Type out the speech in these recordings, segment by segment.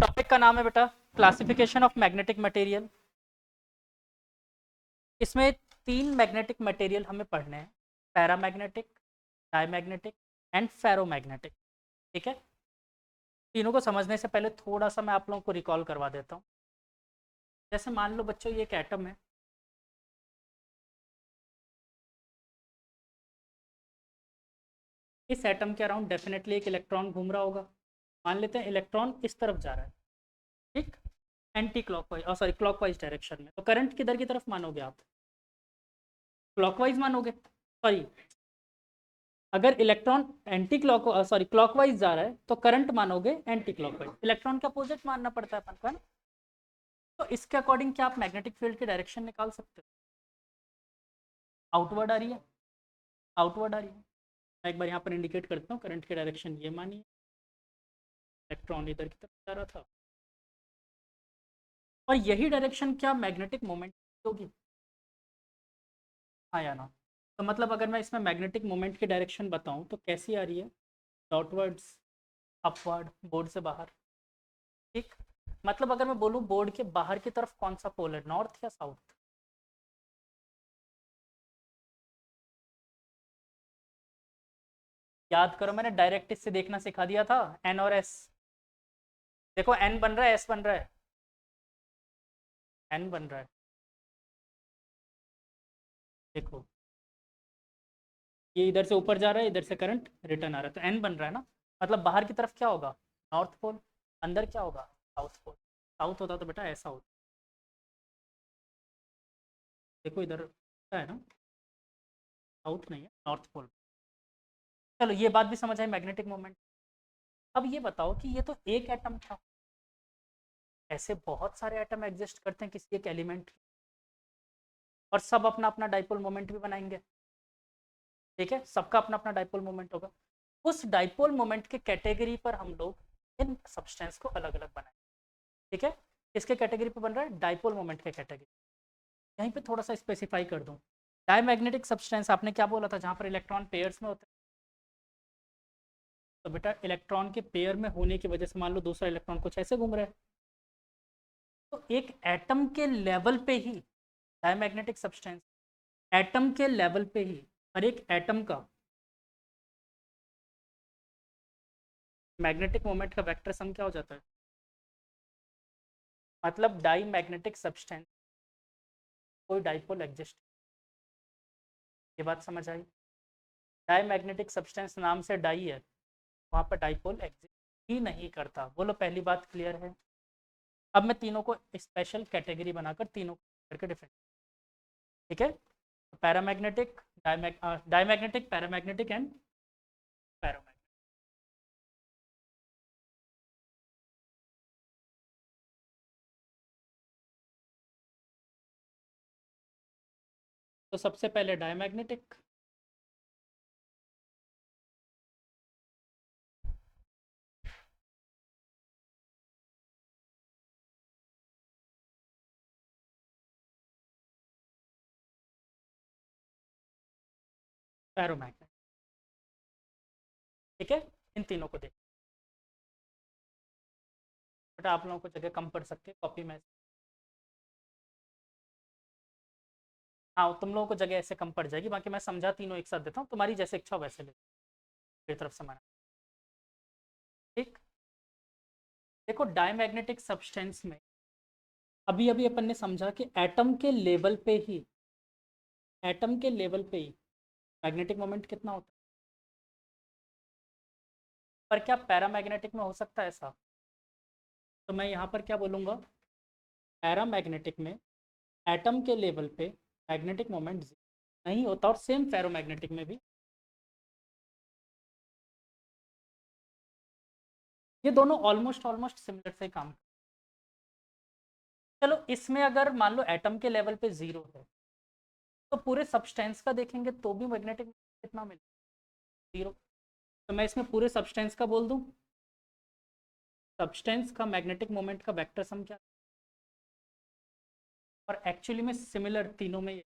Topic का नाम है बेटा क्लासिफिकेशन ऑफ मैग्नेटिक मटेरियल। इसमें तीन मैग्नेटिक मटेरियल हमें पढ़ने हैं, पैरामैग्नेटिक, डायमैग्नेटिक एंड फेरोमैग्नेटिक। ठीक है, तीनों को समझने से पहले थोड़ा सा मैं आप लोगों को रिकॉल करवा देता हूँ। जैसे मान लो बच्चों ये एक एटम है, इस एटम के अराउंड डेफिनेटली एक इलेक्ट्रॉन घूम रहा होगा। मान लेते हैं इलेक्ट्रॉन इस तरफ जा रहा है, ठीक, anti clockwise sorry clockwise direction में। तो करंट किधर की तरफ मानोगे आप? क्लॉकवाइज मानोगे? सॉरी, अगर electron anti clock sorry clockwise जा रहा है तो करंट मानोगे एंटी क्लॉकवाइज। इलेक्ट्रॉन का अपोजिट मानना पड़ता है अपन को, है ना? तो इसके अकॉर्डिंग क्या आप मैग्नेटिक फील्ड की डायरेक्शन निकाल सकते हो? आउटवर्ड आ रही है, आउटवर्ड आ रही है। मैं एक बार यहाँ पर इंडिकेट करता हूँ, करंट की डायरेक्शन ये मानिए, इलेक्ट्रॉन इधर की तरफ जा रहा था, और यही डायरेक्शन क्या मैग्नेटिक मोमेंट होगी? हाँ या ना? तो मतलब अगर मैं इसमें मैग्नेटिक मोमेंट की डायरेक्शन बताऊँ तो कैसी आ रही है? डॉटवर्ड्स, अपवर्ड, बोर्ड से बाहर। ठीक, मतलब अगर मैं बोलूँ बोर्ड के बाहर की तरफ कौन सा पोल है, नॉर्थ या साउथ? याद करो, मैंने डायरेक्ट इससे देखना सिखा दिया था, एन और एस। देखो एन बन रहा है, एस बन रहा है, एन बन रहा है। देखो ये इधर से ऊपर जा रहा है, इधर से करंट रिटर्न आ रहा है, तो एन बन रहा है ना। मतलब बाहर की तरफ क्या होगा? North pole. अंदर क्या होगा? South pole. साउथ होता तो बेटा ऐसा होता। देखो इधर है ना, साउथ नहीं है, नॉर्थ पोल। चलो ये बात भी समझ आई मैग्नेटिक मोमेंट। अब ये बताओ कि ये तो एक एटम था, ऐसे बहुत सारे एटम एग्जिस्ट करते हैं किसी एक एलिमेंट, और सब अपना अपना डाइपोल मोमेंट भी बनाएंगे। ठीक है, सबका अपना अपना डाइपोल मोमेंट होगा। उस डाइपोल मोमेंट के कैटेगरी पर हम लोग इन सब्सटेंस को अलग अलग बनाएंगे। ठीक है, किसके कैटेगरी पे बन रहा है? डाइपोल मोमेंट के कैटेगरी। यहीं पे थोड़ा सा स्पेसिफाई कर दूं, डायमैग्नेटिक सब्सटेंस आपने क्या बोला था, जहां पर इलेक्ट्रॉन पेयर्स में होते हैं। तो बेटा इलेक्ट्रॉन के पेयर में होने की वजह से मान लो दूसरा इलेक्ट्रॉन कुछ ऐसे घूम रहा है, तो एक एटम के लेवल पे ही डायमैग्नेटिक सब्सटेंस, एटम के लेवल पे ही हर एक एटम का मैग्नेटिक मोमेंट का वेक्टर सम क्या हो जाता है? मतलब डाई मैग्नेटिक सब्सटेंस कोई डाइपोल एग्जिस्ट, ये बात समझ आई? डाई मैग्नेटिक सब्सटेंस नाम से डाई है, वहां पर डाइपोल एग्जिस्ट ही नहीं करता। बोलो पहली बात क्लियर है? अब मैं तीनों को स्पेशल कैटेगरी बनाकर तीनों करके डिफरेंट। ठीक है, paramagnetic, diamagnetic, paramagnetic and paramagnetic. तो सबसे पहले डायमैग्नेटिक। पैरोमैग्नेटिक। ठीक है, इन तीनों को देख, बट आप लोगों को जगह कम पड़ सकती है कॉपी में। हाँ तुम लोगों को जगह ऐसे कम पड़ जाएगी, बाकी मैं समझा तीनों एक साथ देता हूँ, तुम्हारी जैसे इच्छा हो वैसे ले, मेरी तरफ से मना। ठीक, देखो डायमैग्नेटिक सब्सटेंस में अभी अभी अपन ने समझा कि एटम के लेवल पे ही, एटम के लेवल पे ही मैग्नेटिक मोमेंट कितना होता है। पर क्या पैरामैग्नेटिक में हो सकता है ऐसा? तो मैं यहाँ पर क्या बोलूँगा, पैरामैग्नेटिक में एटम के लेवल पे मैग्नेटिक मोमेंट नहीं होता, और सेम फेरोमैग्नेटिक में भी। ये दोनों ऑलमोस्ट ऑलमोस्ट सिमिलर से काम। चलो इसमें अगर मान लो एटम के लेवल पे जीरो है, तो पूरे सब्सटेंस का देखेंगे तो भी मैग्नेटिक कितना मिलेगा? जीरो। तो मैं इसमें पूरे सब्सटेंस का बोल दूं, सब्सटेंस का मैग्नेटिक मोमेंट का वेक्टर सम क्या, और एक्चुअली में सिमिलर तीनों में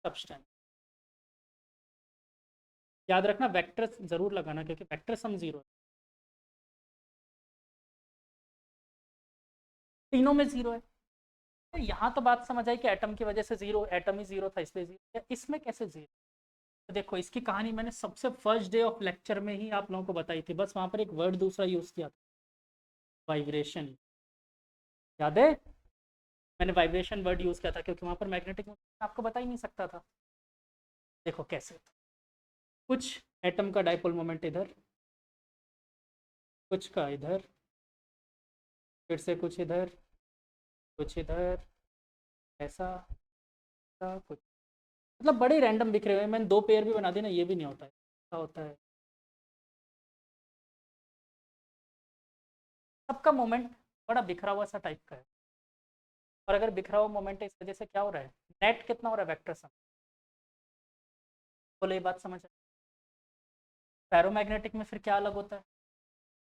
सब्सटेंस। याद रखना वेक्टर जरूर लगाना क्योंकि वेक्टर सम जीरो है, तीनों में जीरो है। तो यहाँ तो बात समझ आई कि एटम की वजह से जीरो, एटम ही जीरो था इसलिए जीरो, इसमें कैसे जीरो? तो देखो इसकी कहानी मैंने सबसे फर्स्ट डे ऑफ लेक्चर में ही आप लोगों को बताई थी, बस वहां पर एक वर्ड दूसरा यूज किया था, वाइब्रेशन। याद है? मैंने वाइब्रेशन वर्ड यूज किया था क्योंकि वहां पर मैग्नेटिक आपको बता ही नहीं सकता था। देखो कैसे, कुछ एटम का डाइपोल मोमेंट इधर, कुछ का इधर, फिर से कुछ इधर, कुछ इधर, ऐसा, ऐसा कुछ, मतलब बड़े रैंडम बिखरे हुए। मैंने दो पेयर भी बना दिए ना, ये भी नहीं होता है, ऐसा होता है। सबका मोमेंट बड़ा बिखरा हुआ सा टाइप का है। और अगर बिखरा हुआ मोमेंट है इस वजह से क्या हो रहा है, नेट कितना हो रहा है वेक्टर सम। बोले ये बात समझ है? फेरोमैग्नेटिक में फिर क्या अलग होता है?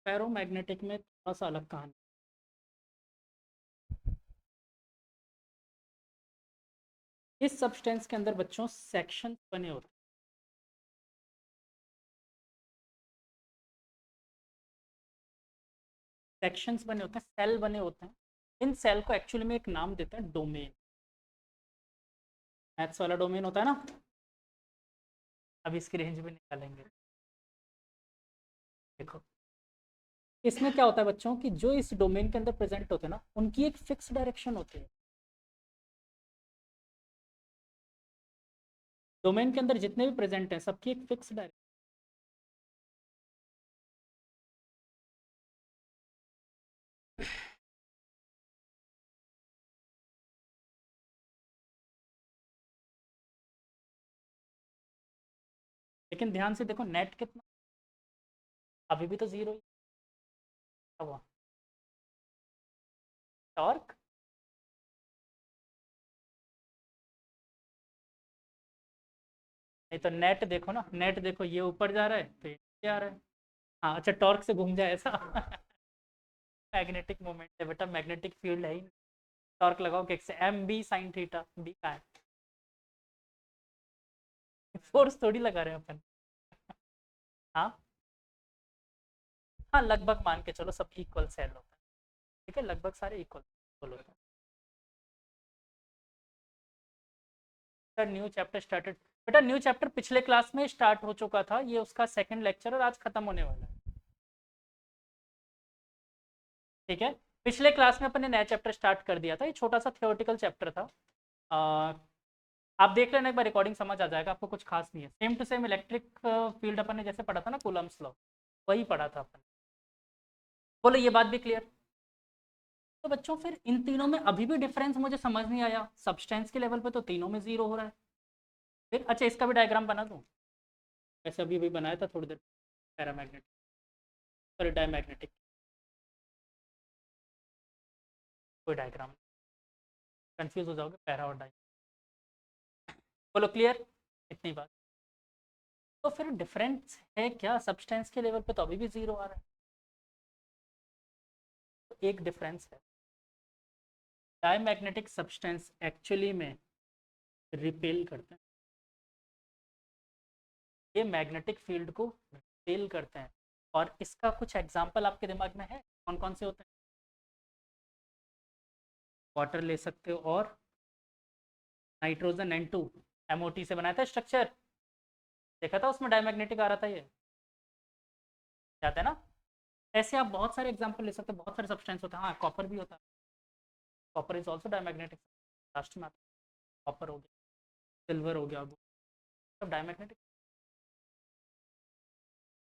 फेरोमैग्नेटिक में थोड़ा सा अलग कहानी। इस सब्सटेंस के अंदर बच्चों सेक्शन बने होते हैं। सेक्शंस बने होते हैं, सेल बने होते हैं। इन सेल को एक्चुअली में एक नाम देते हैं डोमेन। मैथ्स वाला डोमेन होता है ना, अभी इसकी रेंज भी निकालेंगे। देखो इसमें क्या होता है बच्चों कि जो इस डोमेन के अंदर प्रेजेंट होते हैं ना, उनकी एक फिक्स डायरेक्शन होती है। डोमेन के अंदर जितने भी प्रेजेंट हैं सबकी एक फिक्स डायरेक्शन। लेकिन ध्यान से देखो नेट कितना, अभी भी तो जीरो ही हुआ। टॉर्क, नहीं तो नेट देखो ना, नेट देखो ये ऊपर जा रहा है तो ये नीचे आ रहा है। हाँ अच्छा, टॉर्क से घूम जाए ऐसा। मैग्नेटिक मोमेंट है बेटा, मैग्नेटिक फील्ड है ही नहीं। टॉर्क लगाओ किक से, M B sine theta, B का है, फोर्स थोड़ी लगा रहे हैं अपन। हाँ हाँ, लगभग मान के चलो सब इक्वल सेल होता है। ठीक है, लगभग सारे इक्वल होते हैं। न्यू चैप्टर स्टार्टेड, बेटा न्यू चैप्टर पिछले क्लास में स्टार्ट हो चुका था, ये उसका सेकंड लेक्चर और आज खत्म होने वाला है। ठीक है, पिछले क्लास में अपन ने नया चैप्टर स्टार्ट कर दिया था, ये छोटा सा थियोरेटिकल चैप्टर था। आ, आप देख लेना एक बार, रिकॉर्डिंग समझ आ जाएगा आपको, कुछ खास नहीं है। Same to same electric field अपन ने जैसे पढ़ा था ना, कूलम्स लॉ, वही पढ़ा था अपन। बोलो ये बात भी क्लियर? तो बच्चों फिर इन तीनों में अभी भी डिफरेंस मुझे समझ नहीं आया, सब्सटेंस के लेवल पे तो तीनों में जीरो हो रहा है। फिर अच्छा इसका भी डायग्राम बना दूं, ऐसे अभी भी बनाया था थोड़ी देर, पैरामैग्नेटिक, सॉरी डायमैग्नेटिक, कोई डायग्राम, कंफ्यूज हो जाओगे पैरा और डाई। बोलो क्लियर, इतनी बात। तो फिर डिफरेंस है क्या, सब्सटेंस के लेवल पे तो अभी भी जीरो आ रहा है। तो एक डिफरेंस है, डायमैग्नेटिक सब्सटेंस एक्चुअली में रिपेल करते हैं, ये मैग्नेटिक फील्ड को रिपेल करते हैं। और इसका कुछ एग्जांपल आपके दिमाग में है, कौन कौन से होते हैं? वाटर ले सकते हो, और नाइट्रोजन N2, MOT से बनाया था स्ट्रक्चर, देखा था उसमें डायमैग्नेटिक आ रहा था ये, याद है ना? ऐसे आप बहुत सारे एग्जांपल ले सकते हो, बहुत सारे सब्सटेंस होते हैं। हाँ कॉपर भी होता है, copper is also diamagnetic, last में आता है कॉपर हो गया, सिल्वर हो गया, सब डायमैग्नेटिक।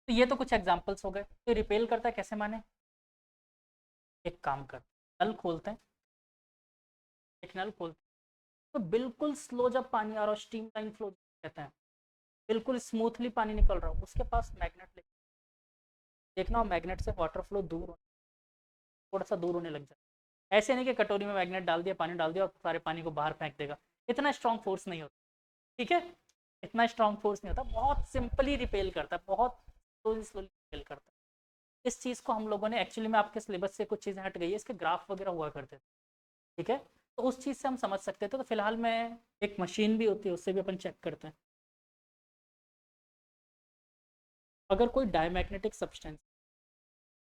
तो ये तो कुछ एग्जांपल्स हो गए। तो रिपेल करता है कैसे माने, एक काम करते नल खोलते हैं, एक नल खोलते हैं तो बिल्कुल स्लो जब पानी आ रहा हो, स्टीम लाइन फ्लो कहते हैं, बिल्कुल स्मूथली पानी निकल रहा हो, उसके पास मैग्नेट ले, देखना हो मैग्नेट से वाटर फ्लो दूर, थोड़ा सा दूर होने लग जाए। ऐसे नहीं कि कटोरी में मैग्नेट डाल दिया, पानी डाल दिया और सारे पानी को बाहर फेंक देगा, इतना स्ट्रॉन्ग फोर्स नहीं होता। ठीक है, इतना स्ट्रॉन्ग फोर्स नहीं होता, बहुत सिंपली रिपेल करता है, बहुत स्लोली रिपेल करता है। इस चीज़ को हम लोगों ने एक्चुअली में, आपके सिलेबस से कुछ चीज़ें हट गई है, इसके ग्राफ वगैरह हुआ करते थे। ठीक है, तो उस चीज़ से हम समझ सकते थे। तो फिलहाल में एक मशीन भी होती है, उससे भी अपन चेक करते हैं। अगर कोई डायमैग्नेटिक सब्सटेंस,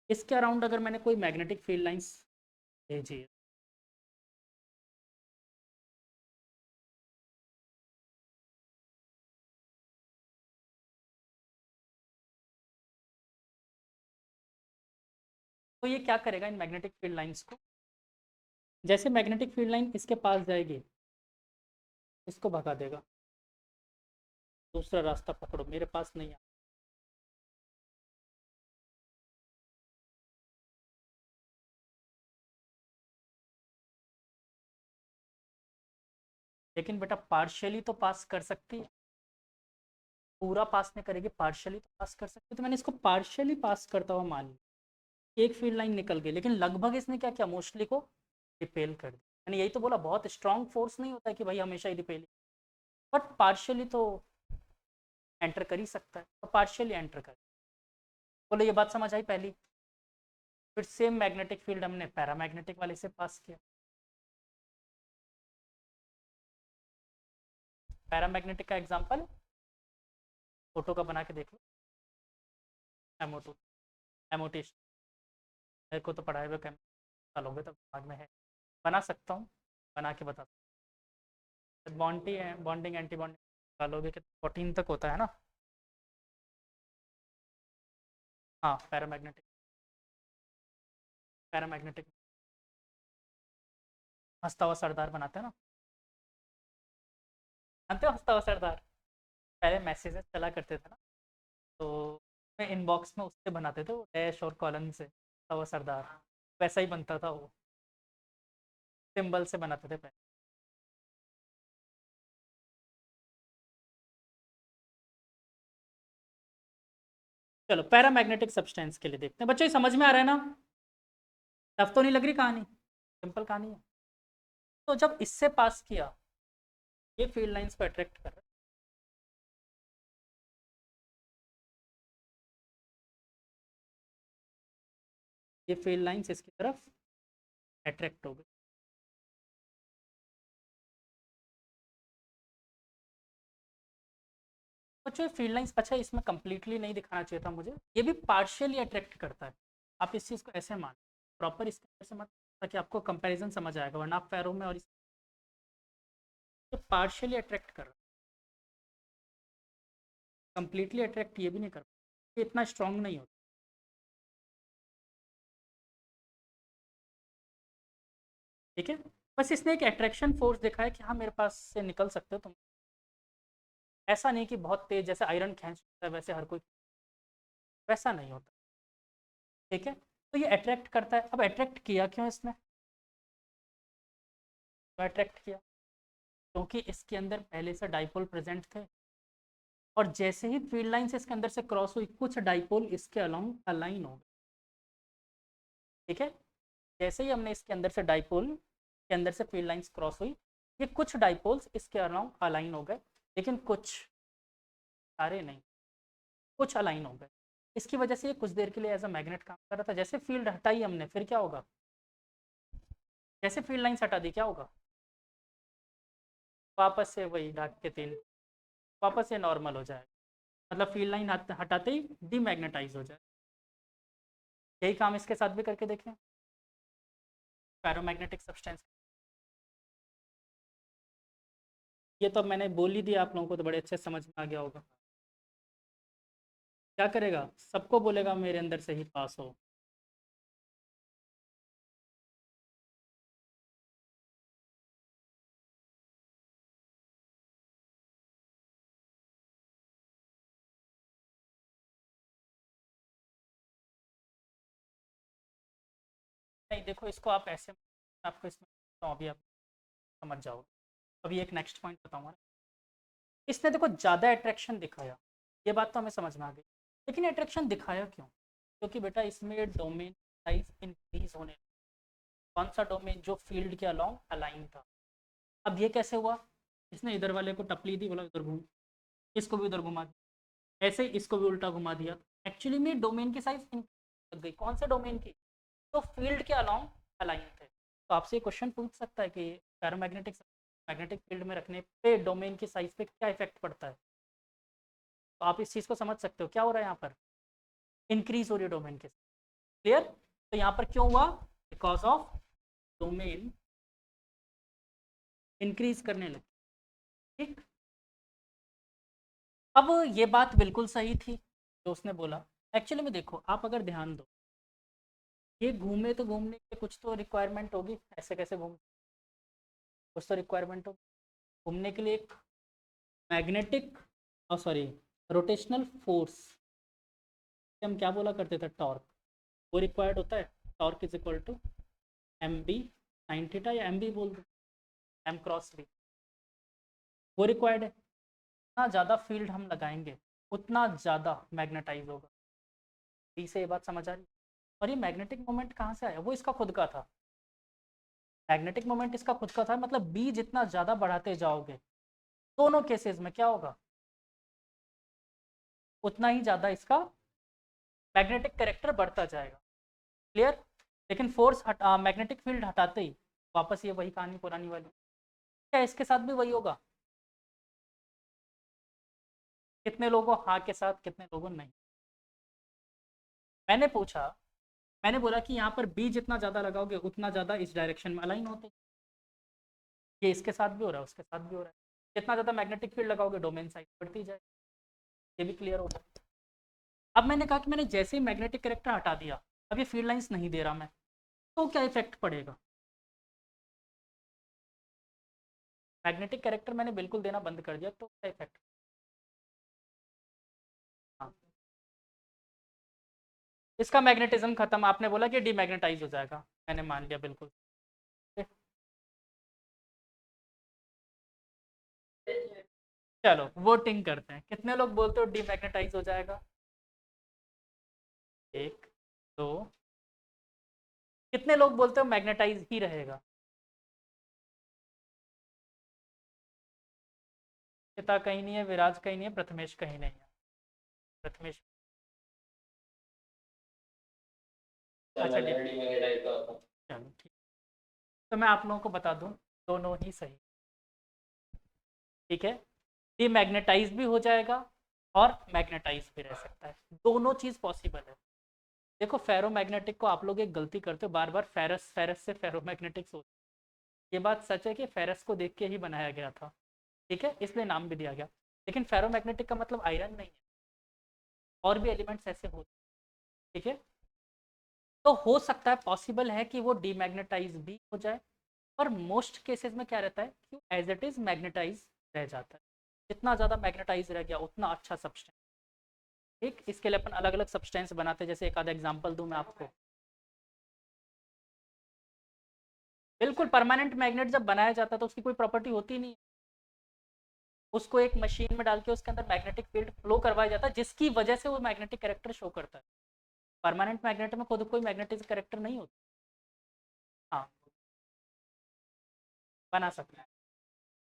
इसके अराउंड अगर मैंने कोई मैग्नेटिक फील्ड लाइंस भेजी है, तो ये क्या करेगा इन मैग्नेटिक फील्ड लाइंस को, जैसे मैग्नेटिक फील्ड लाइन इसके पास जाएगी इसको भगा देगा, दूसरा रास्ता पकड़ो, मेरे पास नहीं आ। लेकिन बेटा पार्शियली तो पास कर सकती है, पूरा पास नहीं करेगी, पार्शियली तो पास कर सकती है, तो मैंने इसको पार्शियली पास करता हुआ मान लिया, एक फील्ड लाइन निकल गई, लेकिन लगभग इसने क्या किया, मोस्टली को रिपेल कर दिया। मैंने यही तो बोला, बहुत स्ट्रॉन्ग फोर्स नहीं होता है कि भाई हमेशा ही रिपेल, बट पार्शियली तो एंटर कर ही सकता है, तो पार्शियली एंटर कर। बोलो ये बात समझ आई पहली। फिर सेम मैग्नेटिक फील्ड हमने पैरामैग्नेटिक वाले से पास किया, पैरामैग्नेटिक का एग्जांपल फोटो का बना के देख लो, एमओ2, एमओटी, मेरे को तो पढ़ाए हुए कैम लोगे तो दिमाग में है, बना सकता हूँ, बना के बता। बॉन्डिंग बॉन्डिंग एंटी बॉन्डिंग डालोगे कि 14 तक होता है ना। हाँ पैरामैग्नेटिक, पैरामैग्नेटिक हंसता हुआ सरदार बनाते हैं ना, जानते हो हंसता हुआ सरदार, पहले मैसेजेस चला करते थे ना, तो मैं इनबॉक्स में उससे बनाते थे, वो डैश और कॉलन से हंसता हुआ सरदार, वैसा ही बनता था वो, सिंबल से बनाते थे पहले। चलो पैरामैग्नेटिक सब्सटेंस के लिए देखते हैं, बच्चों ये समझ में आ रहा है ना, टफ तो नहीं लग रही कहानी, सिंपल कहानी है। तो जब इससे पास किया, ये फील्ड लाइंस को अट्रैक्ट कर रहा है, ये फील्ड लाइंस इसकी तरफ अट्रैक्ट हो गई। बच्चों फील्ड लाइंस, अच्छा इसमें कंप्लीटली नहीं दिखाना चाहिए था मुझे, ये भी पार्शियली अट्रैक्ट करता है, आप इस चीज़ को ऐसे मान, प्रॉपर इसके अंदर से मत, ताकि आपको कंपैरिजन समझ आएगा, वरना आप पैरों में और इस पार्शियली अट्रैक्ट कर रहा है, कंप्लीटली अट्रैक्ट ये भी नहीं कर पाता, ये इतना स्ट्रांग नहीं होता, ठीक है। बस इसने एक अट्रैक्शन फोर्स देखा है कि हाँ मेरे पास से निकल सकते हो तुम, ऐसा नहीं कि बहुत तेज जैसे आयरन खींचता है वैसे हर कोई, वैसा नहीं होता, ठीक है। तो ये अट्रैक्ट करता है, अब अट्रैक्ट किया क्यों इसने, तो अट्रैक्ट किया क्योंकि इसके अंदर पहले से डाइपोल प्रेजेंट थे, और जैसे ही फील्ड लाइन से इसके अंदर से क्रॉस हुई, कुछ डाइपोल इसके अलोंग अलाइन हो गए, ठीक है। जैसे ही हमने इसके अंदर से डाइपोल के अंदर से फील्ड लाइंस क्रॉस हुई, ये कुछ डाइपोल्स इसके अलाउंग अलाइन हो गए, लेकिन कुछ, सारे नहीं, कुछ अलाइन हो गए, इसकी वजह से ये कुछ देर के लिए एज अ मैग्नेट काम कर रहा था। जैसे फील्ड हटाई हमने, फिर क्या होगा, जैसे फील्ड लाइंस हटा दी क्या होगा, वापस से वही डाक के तीन, वापस से नॉर्मल हो जाए, मतलब फील्ड लाइन हटाते ही डीमैग्नेटाइज हो जाए। यही काम इसके साथ भी करके देखें, पैरोमैग्नेटिक सब्सटेंस। ये तो मैंने बोल ही दिया आप लोगों को, तो बड़े अच्छे समझ में आ गया होगा। क्या करेगा, सबको बोलेगा मेरे अंदर से ही पास हो, नहीं देखो इसको आप ऐसे, आपको इसमें तो अभी आप समझ जाओ, अभी एक नेक्स्ट पॉइंट बताऊंगा ना। इसने देखो ज़्यादा अट्रैक्शन दिखाया, ये बात तो हमें समझ में आ गई, लेकिन अट्रैक्शन दिखाया क्यों, क्योंकि बेटा इसमें डोमेन साइज इंक्रीज होने, कौन सा डोमेन, जो फील्ड के अलोंग अलाइन था। अब ये कैसे हुआ, इसने इधर वाले को टपली दी, बोला इधर घूम, इसको भी उधर घुमा दिया, ऐसे ही इसको भी उल्टा घुमा दिया, एक्चुअली में डोमेन की साइज लग गई, कौन से डोमेन की, तो फील्ड के अलोंग अलाइन थे। तो आपसे क्वेश्चन पूछ सकता है कि पैरामैग्नेटिक मैग्नेटिक फील्ड में रखने पे डोमेन की साइज पे क्या इफेक्ट पड़ता है, तो आप इस चीज़ को समझ सकते हो क्या हो रहा है यहाँ पर। इंक्रीज हो रही है डोमेन के साथ। क्लियर? तो यहाँ पर क्यों हुआ? बिकॉज ऑफ डोमेन इंक्रीज करने लगी। ठीक, अब ये बात बिल्कुल सही थी जो उसने बोला। एक्चुअली में देखो, आप अगर ध्यान दो, ये घूमे तो घूमने के कुछ तो रिक्वायरमेंट होगी, ऐसे कैसे घूम, कुछ तो रिक्वायरमेंट होगी घूमने के लिए। एक मैग्नेटिक, सॉरी, रोटेशनल फोर्स, हम क्या बोला करते थे, टॉर्क, वो रिक्वायर्ड होता है। Torque is equal to M B sine theta, या एम बी बोल दो, एम क्रॉस बी, वो रिक्वायर्ड है। जितना ज़्यादा फील्ड हम लगाएंगे उतना ज़्यादा मैग्नेटाइज होगा। बी से ये बात समझ आ रही? और ये मैग्नेटिक मोमेंट कहाँ से आया? वो इसका खुद का था। मैग्नेटिक मोमेंट इसका खुद का था, मतलब बी जितना ज़्यादा बढ़ाते जाओगे दोनों केसेस में क्या होगा, उतना ही ज़्यादा इसका मैग्नेटिक कैरेक्टर बढ़ता जाएगा। क्लियर? लेकिन फोर्स मैग्नेटिक फील्ड हटाते ही वापस ये वही कहानी पुरानी वाली। क्या इसके साथ भी वही होगा? कितने लोगों हाँ के साथ, कितने लोगों नहीं? मैंने पूछा, मैंने बोला कि यहाँ पर बी जितना ज़्यादा लगाओगे उतना ज़्यादा इस डायरेक्शन में अलाइन होते। ये इसके साथ भी हो रहा है, उसके साथ भी हो रहा है। जितना ज़्यादा मैग्नेटिक फील्ड लगाओगे डोमेन साइज बढ़ती जाए। ये भी क्लियर हो गया। अब मैंने कहा कि मैंने जैसे ही मैग्नेटिक कैरेक्टर हटा दिया, अब ये फील्ड लाइंस नहीं दे रहा मैं, तो क्या इफेक्ट पड़ेगा? मैग्नेटिक कैरेक्टर मैंने बिल्कुल देना बंद कर दिया, तो क्या इफेक्ट? हाँ, इसका मैग्नेटिज्म खत्म। आपने बोला कि डीमैग्नेटाइज हो जाएगा, मैंने मान लिया बिल्कुल। चलो वोटिंग करते हैं, कितने लोग बोलते हो डीमैग्नेटाइज हो जाएगा? एक, दो, कितने लोग बोलते हो मैग्नेटाइज ही रहेगा? पिता कहीं नहीं है, विराज कहीं नहीं है, प्रथमेश कहीं नहीं है। प्रथमेश, अच्छा चलो ठीक। तो मैं आप लोगों को बता दूं, दोनों ही सही। ठीक है, डीमैग्नेटाइज भी हो जाएगा और मैग्नेटाइज भी रह सकता है, दोनों चीज़ पॉसिबल है। देखो, फेरोमैग्नेटिक को आप लोग एक गलती करते हो, बार बार फेरस फेरस से फेरोमैग्नेटिक सोच। ये बात सच है कि फेरस को देख के ही बनाया गया था, ठीक है, इसलिए नाम भी दिया गया। लेकिन फेरोमैग्नेटिक का मतलब आयरन नहीं है, और भी एलिमेंट्स ऐसे होते हैं। ठीक है, तो हो सकता है, पॉसिबल है कि वो डीमैग्नेटाइज भी हो जाए, और मोस्ट केसेस में क्या रहता है कि एज इट इज मैग्नेटाइज रह जाता है। जितना ज़्यादा मैग्नेटाइज रह गया उतना अच्छा सब्सटेंस। ठीक, इसके लिए अपन अलग अलग सब्सटेंस बनाते हैं, जैसे एक आधा एग्जांपल दूं मैं आपको। बिल्कुल, परमानेंट मैग्नेट जब बनाया जाता है तो उसकी कोई प्रॉपर्टी होती नहीं है। उसको एक मशीन में डाल के उसके अंदर मैग्नेटिक फील्ड फ्लो करवाया जाता है, जिसकी वजह से वो मैग्नेटिक कैरेक्टर शो करता है। परमानेंट मैग्नेट में खुद कोई मैग्नेटिक कैरेक्टर नहीं होता। हाँ, बना सकते हैं,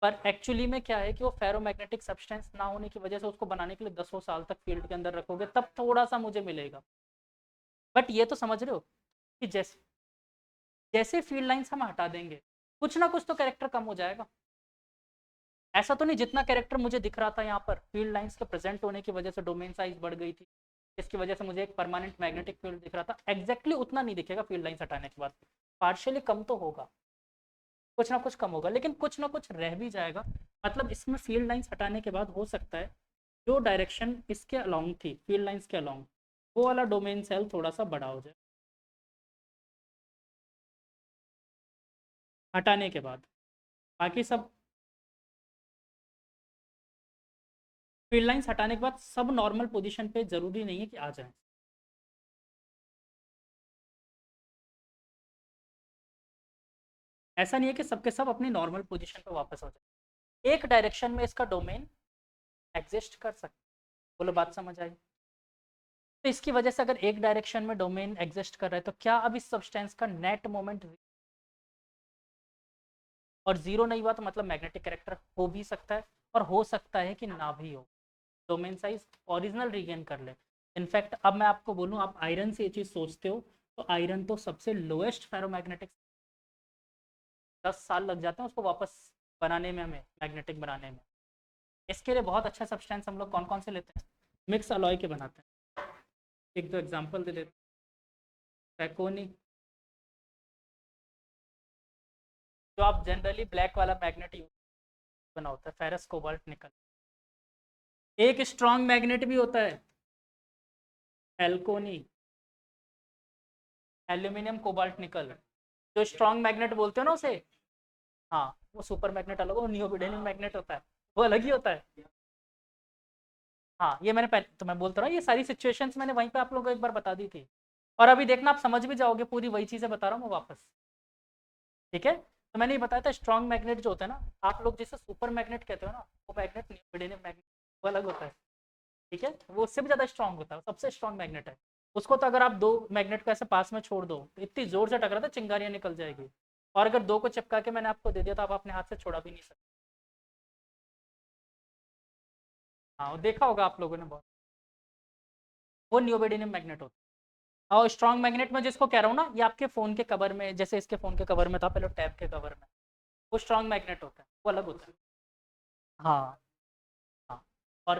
पर एक्चुअली में क्या है कि वो फेरोमैग्नेटिक सब्सटेंस ना होने की वजह से उसको बनाने के लिए दसों साल तक फील्ड के अंदर रखोगे, तब थोड़ा सा मुझे मिलेगा। बट ये तो समझ रहे हो कि जैसे जैसे फील्ड लाइंस हम हटा देंगे, कुछ ना कुछ तो कैरेक्टर कम हो जाएगा। ऐसा तो नहीं जितना कैरेक्टर मुझे दिख रहा था यहाँ पर फील्ड लाइंस के प्रेजेंट होने की वजह से डोमेन साइज बढ़ गई थी, इसकी वजह से मुझे एक परमानेंट मैग्नेटिक फील्ड दिख रहा था, एग्जैक्टली उतना नहीं दिखेगा फील्ड लाइंस हटाने के बाद। पार्शियली कम तो होगा, कुछ ना कुछ कम होगा, लेकिन कुछ ना कुछ रह भी जाएगा। मतलब इसमें फील्ड लाइंस हटाने के बाद हो सकता है जो डायरेक्शन इसके अलोंग थी, फील्ड लाइंस के अलोंग, वो वाला डोमेन सेल थोड़ा सा बड़ा हो जाए हटाने के बाद। बाकी सब फील्ड लाइंस हटाने के बाद सब नॉर्मल पोजीशन पे जरूरी नहीं है कि आ जाए। ऐसा नहीं है कि सबके सब अपनी नॉर्मल पोजीशन पे वापस हो जाए, एक डायरेक्शन में इसका डोमेन एग्जिस्ट कर सकता। बोलो बात समझ आई? तो इसकी वजह से अगर एक डायरेक्शन में डोमेन एग्जिस्ट कर रहा है, तो क्या अब इस सब्सटेंस का नेट मोमेंट, और जीरो नहीं हुआ तो मतलब मैग्नेटिक कैरेक्टर हो भी सकता है, और हो सकता है कि ना भी हो, डोमेन साइज ओरिजिनल रीगेन कर ले। इनफैक्ट अब मैं आपको बोलूं, आप आयरन से ये चीज़ सोचते हो, तो आयरन तो सबसे लोएस्ट फेरोमैग्नेटिक, 10 साल लग जाते हैं उसको वापस बनाने में, हमें मैग्नेटिक बनाने में। इसके लिए बहुत अच्छा सब्सटेंस हम लोग कौन कौन से लेते हैं, मिक्स अलॉय के बनाते हैं। एक दो एग्जांपल दे देते। फैकोनी, जो आप जनरली ब्लैक वाला मैग्नेट यूज बना होता है, फेरस कोबाल्ट निकल। एक स्ट्रॉन्ग मैग्नेट भी होता है, एल्कोनी, एल्यूमिनियम कोबाल्ट निकल, जो स्ट्रॉन्ग मैग्नेट बोलते हो ना उसे। हाँ, वो सुपर मैग्नेट अलग, वो नियोबिडियम मैग्नेट होता है, वो अलग ही होता है। हाँ, ये मैंने पहले तो मैं बोलता रहा, ये सारी सिचुएशंस मैंने वहीं पे आप लोगों को एक बार बता दी थी। और अभी देखना, आप समझ भी जाओगे, पूरी वही चीजें बता रहा हूँ मैं वापस। ठीक है, तो मैंने ये बताया था स्ट्रॉन्ग मैग्नेट जो होता है ना, आप लोग जिसे सुपर मैग्नेट कहते हो ना, वो मैग्नेट नियोबिडियम मैग्नेट वो अलग होता है। ठीक है, वो उससे भी ज्यादा स्ट्रॉन्ग होता है, सबसे स्ट्रॉन्ग मैग्नेट है। उसको तो अगर आप दो मैग्नेट को ऐसे पास में छोड़ दो तो इतनी जोर से टकराता है चिंगारियां निकल जाएगी। और अगर दो को चिपका के मैंने आपको दे दिया तो आप अपने हाथ से छोड़ा भी नहीं सकते। हाँ, वो देखा होगा आप लोगों ने बहुत। वो नियोबिडियम मैग्नेट होता है। और स्ट्रॉन्ग मैग्नेट में जिसको कह रहा हूँ ना, ये आपके फोन के कवर में, जैसे इसके फोन के कवर में था पहले, टैब के कवर में, वो स्ट्रॉन्ग मैग्नेट होता है, वो अलग होता है। हाँ। हाँ। और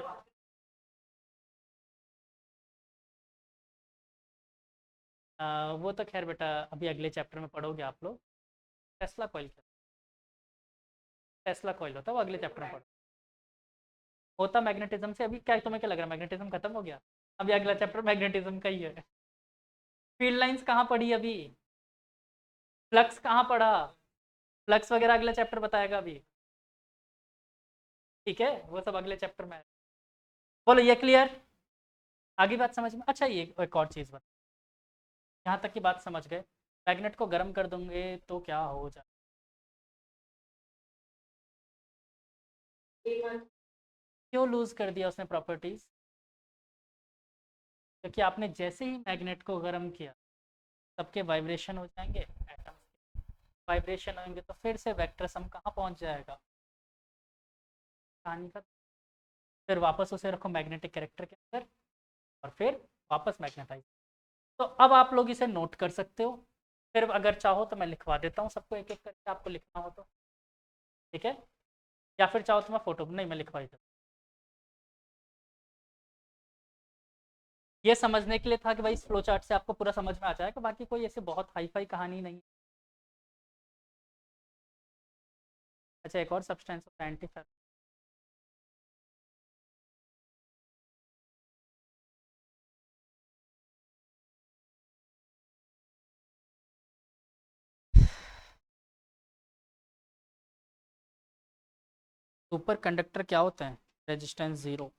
वो तो खैर बेटा अभी अगले चैप्टर में पढ़ोगे आप लोग। टेस्ला कॉइल क्या, टेस्ला कॉइल होता है, वो अगले चैप्टर में पढ़ो। होता मैग्नेटिज्म से, अभी क्या तुम्हें क्या लग रहा है मैग्नेटिज्म खत्म हो गया? अभी अगला चैप्टर मैग्नेटिज्म का ही है। फील्ड लाइंस कहाँ पढ़ी अभी? फ्लक्स कहाँ पढ़ा? फ्लक्स वगैरह अगला चैप्टर बताएगा अभी। ठीक है, वो सब अगले चैप्टर में है। बोलो ये क्लियर? आगे बात समझ में? अच्छा, ये एक और चीज़ बता, यहाँ तक की बात समझ गए, मैग्नेट को गर्म कर दूंगे तो क्या हो जाए? क्यों लूज कर दिया उसने प्रॉपर्टीज? क्योंकि आपने जैसे ही मैग्नेट को गर्म किया, सबके वाइब्रेशन हो जाएंगे, एटम्स वाइब्रेशन होंगे, तो फिर से वेक्टर सम कहाँ पहुंच जाएगा? कहानी का। फिर वापस उसे रखो मैग्नेटिक कैरेक्टर के अंदर, और फिर वापस मैग्नेटाइज। तो अब आप लोग इसे नोट कर सकते हो। फिर अगर चाहो तो मैं लिखवा देता हूँ सबको एक एक करके, आपको लिखना हो तो। ठीक है, या फिर चाहो तो मैं फोटो, नहीं मैं लिखवा देता हूँ। ये समझने के लिए था कि भाई इस फ्लो चार्ट से आपको पूरा समझ में आ जाएगा, बाकी कोई ऐसे बहुत हाई फाई कहानी नहीं। अच्छा, एक और सब्सटेंस होता है एंटीफेरस। सुपर कंडक्टर क्या होते हैं? Resistance zero.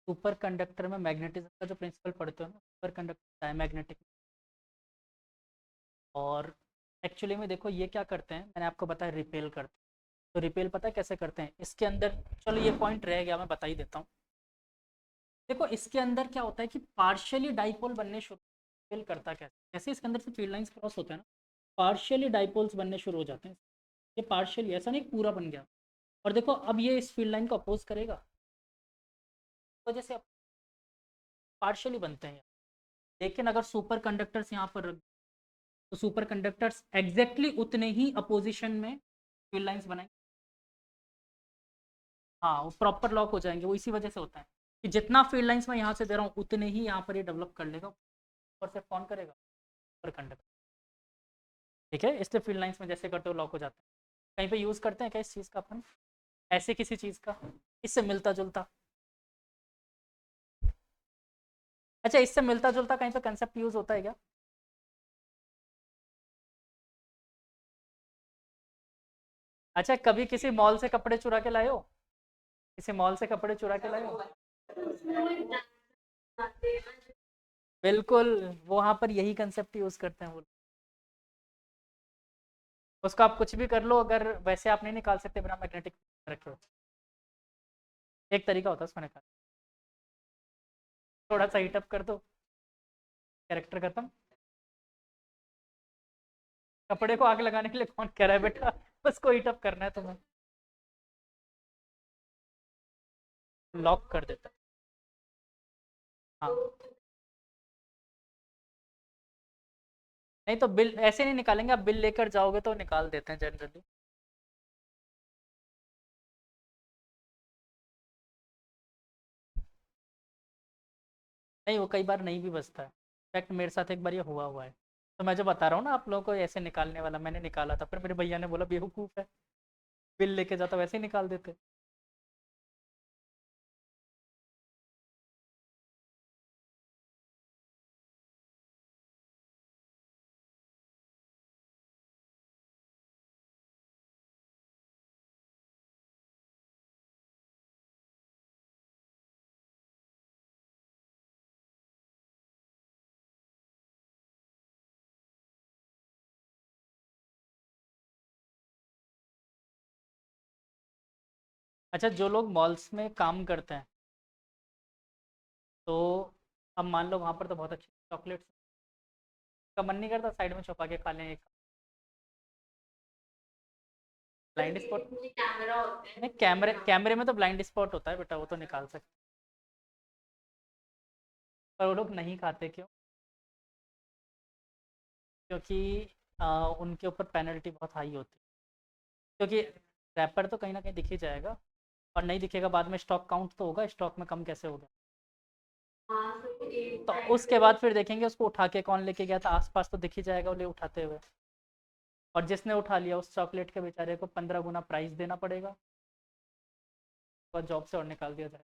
सुपर कंडक्टर में मैग्नेटिज्म का जो प्रिंसिपल पढ़ते हो ना, सुपर कंडक्टर डायमैग्नेटिक। और एक्चुअली में देखो ये क्या करते हैं, मैंने आपको बताया रिपेल करते हैं। तो रिपेल पता है कैसे करते हैं इसके अंदर? चलो ये पॉइंट रह गया, मैं बता ही देता हूँ। देखो इसके अंदर क्या होता है कि पार्शियली डाइपोल बनने शुरू, रिपेल करता कैसे, जैसे इसके अंदर से फील्ड लाइंस क्रॉस होते हैं ना, पार्शियली डाइपोल्स बनने शुरू हो जाते हैं। ये पार्शियली, ऐसा नहीं पूरा बन गया। और देखो अब ये इस फील्ड लाइन को अपोज करेगा, तो जैसे पार्शियली बनते हैं। लेकिन अगर सुपर कंडक्टर्स यहाँ पर रख, तो सुपर कंडक्टर्स एग्जैक्टली उतने ही अपोजिशन में फील्ड लाइंस बनाएंगे। हाँ, वो प्रॉपर लॉक हो जाएंगे, वो इसी वजह से होता है कि जितना फील्ड लाइंस मैं यहाँ से दे रहा हूँ उतने ही यहाँ पर ये डेवलप कर लेगा, और से कौन करेगा? Super conductor. ठीक है, इसलिए फील्ड लाइंस में जैसे करते हो लॉक हो जाते हैं। कहीं पे यूज करते हैं क्या इस चीज़ का अपन? ऐसे किसी चीज़ का इससे मिलता जुलता? अच्छा, इससे मिलता जुलता कहीं पे कंसेप्ट यूज होता है क्या? अच्छा, कभी किसी मॉल से कपड़े चुरा के लाए हो? किसी मॉल से कपड़े चुरा के लाए हो? बिल्कुल, वहां पर यही कंसेप्ट यूज करते हैं वो। उसको आप कुछ भी कर लो, अगर वैसे आप नहीं निकाल सकते बिना मैग्नेटिक रखे हो। एक तरीका होता है उसको निकाल, थोड़ा सा हीटअप कर दो, कैरेक्टर खत्म। कपड़े को आग लगाने के लिए कौन कह रहा है बेटा? उसको हीटअप करना है तुम्हें। लॉक कर देता है। हाँ, नहीं तो बिल ऐसे नहीं निकालेंगे, आप बिल लेकर जाओगे तो निकाल देते हैं जनरली। नहीं, वो कई बार नहीं भी बचता है। इनफैक्ट मेरे साथ एक बार ये हुआ है। तो मैं जो बता रहा हूँ ना आप लोगों को ऐसे निकालने वाला, मैंने निकाला था, फिर मेरे भैया ने बोला बेवकूफ़ है, बिल लेके जाता वैसे ही निकाल देते। अच्छा, जो लोग मॉल्स में काम करते हैं, तो अब मान लो वहाँ पर तो बहुत अच्छी चॉकलेट्स का मन नहीं करता साइड में छुपा के खा लें एक ब्लाइंड स्पॉट। नहीं, कैमरे कैमरे में तो ब्लाइंड स्पॉट होता है बेटा, वो तो निकाल सकते। पर वो लोग नहीं खाते क्यों? क्योंकि उनके ऊपर पेनल्टी बहुत हाई होती है। क्योंकि रैपर तो कहीं ना कहीं दिख ही जाएगा, और नहीं दिखेगा बाद में स्टॉक काउंट तो होगा, स्टॉक में कम कैसे होगा। तो उसके बाद फिर देखेंगे उसको उठा के कौन लेके गया था, आसपास तो दिख ही जाएगा वो ले उठाते हुए। और जिसने उठा लिया उस चॉकलेट के बेचारे को 15 गुना प्राइस देना पड़ेगा, और जॉब से और निकाल दिया जाएगा,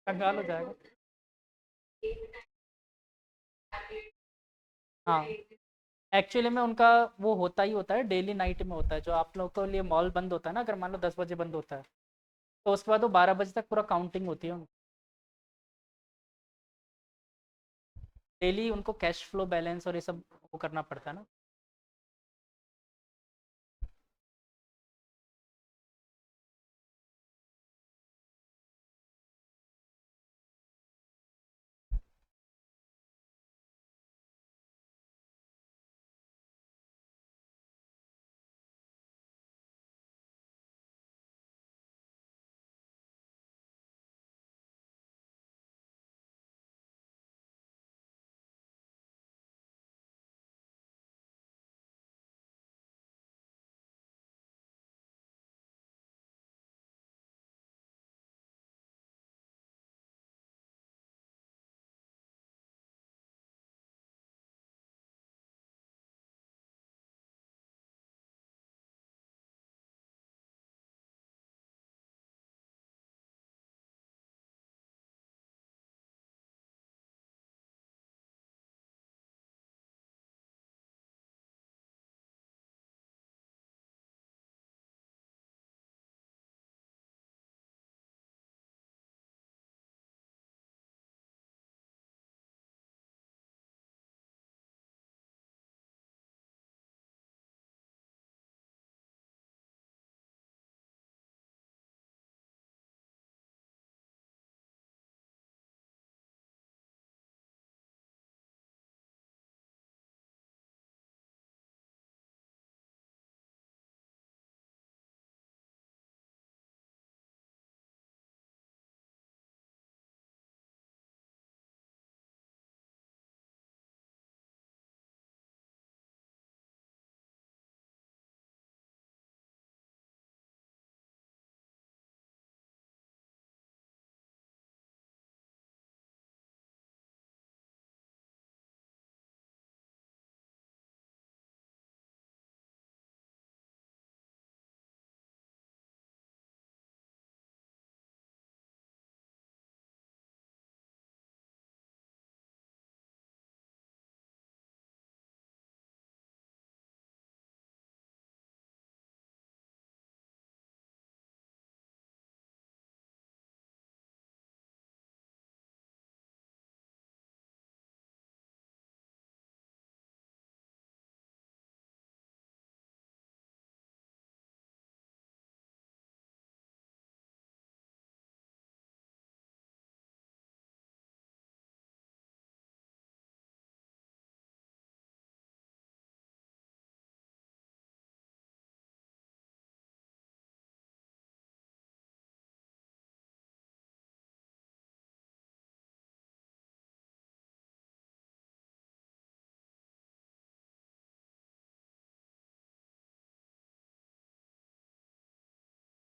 कंगाल हो जाएगा। हाँ, एक्चुअली में उनका वो होता ही होता है, डेली नाइट में होता है। जो आप लोगों के लिए मॉल बंद होता है ना, अगर मान लो 10 बजे बंद होता है, तो उसके बाद वो 12 बजे तक पूरा काउंटिंग होती है। डेली उनको कैश फ्लो बैलेंस और ये सब वो करना पड़ता है ना।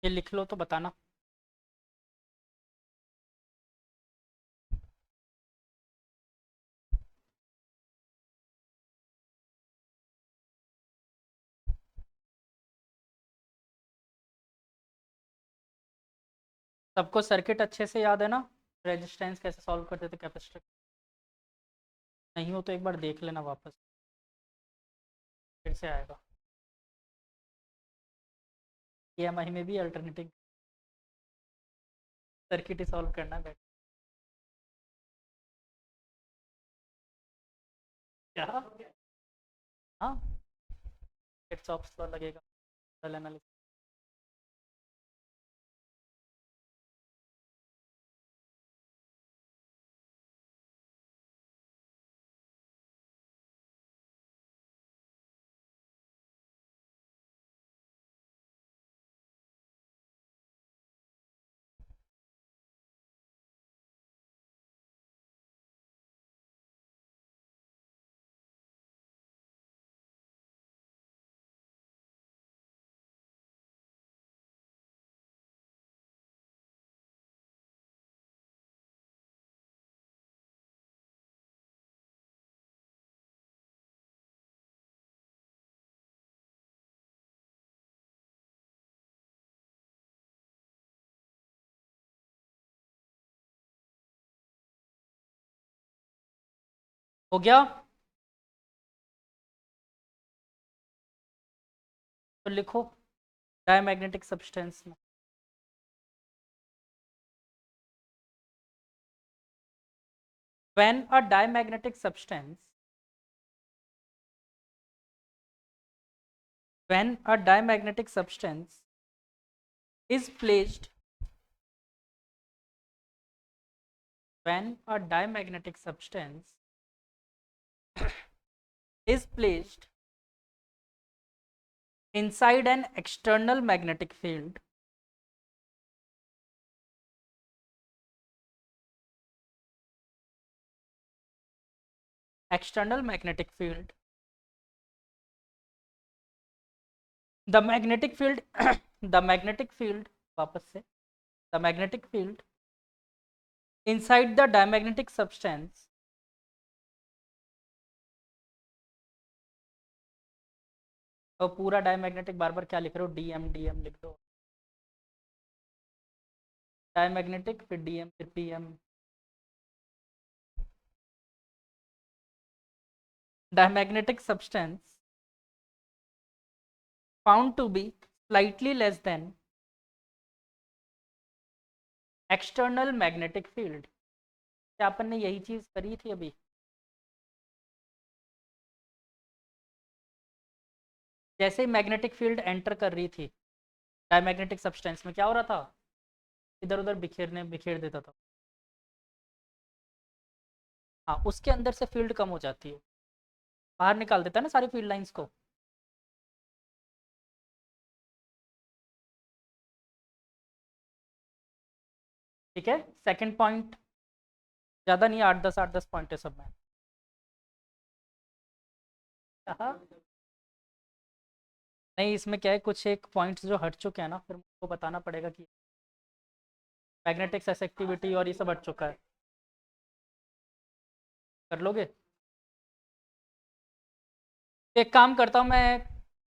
ये लिख लो तो बताना। सबको सर्किट अच्छे से याद है ना? रेजिस्टेंस कैसे सॉल्व करते थे, कैपेसिटर? नहीं हो तो एक बार देख लेना वापस, फिर से आएगा। EMI में भी अल्टरनेटिंग सर्किट ही सॉल्व करना है। क्या? हाँ, किरचॉफ्स लॉ लगेगा, एनालिसिस। हो गया? तो लिखो डायमैग्नेटिक सब्सटेंस में। When a diamagnetic substance when a diamagnetic substance is placed when a diamagnetic substance is placed inside an external magnetic field, external magnetic field, the magnetic field the magnetic field वापस से, the magnetic field inside the diamagnetic substance और पूरा diamagnetic बार बार क्या लिख रहे हो, DM DM लिख दो, डायमैग्नेटिक फिर डीएम फिर PM, diamagnetic substance found to be slightly less than external magnetic field। क्या अपन ने यही चीज करी थी अभी? जैसे ही मैग्नेटिक फील्ड एंटर कर रही थी डायमैग्नेटिक सब्सटेंस में, क्या हो रहा था? इधर उधर बिखेर देता था। हाँ, उसके अंदर से फील्ड कम हो जाती है, बाहर निकाल देता है ना सारी फील्ड लाइंस को। ठीक है, सेकंड पॉइंट ज़्यादा नहीं, 8-10 पॉइंट है सब में। हाँ, नहीं इसमें क्या है, कुछ एक पॉइंट्स जो हट चुके हैं ना, फिर मुझको बताना पड़ेगा कि मैग्नेटिक ससेप्टिविटी और ये सब हट चुका है। कर लोगे? तो एक काम करता हूँ मैं,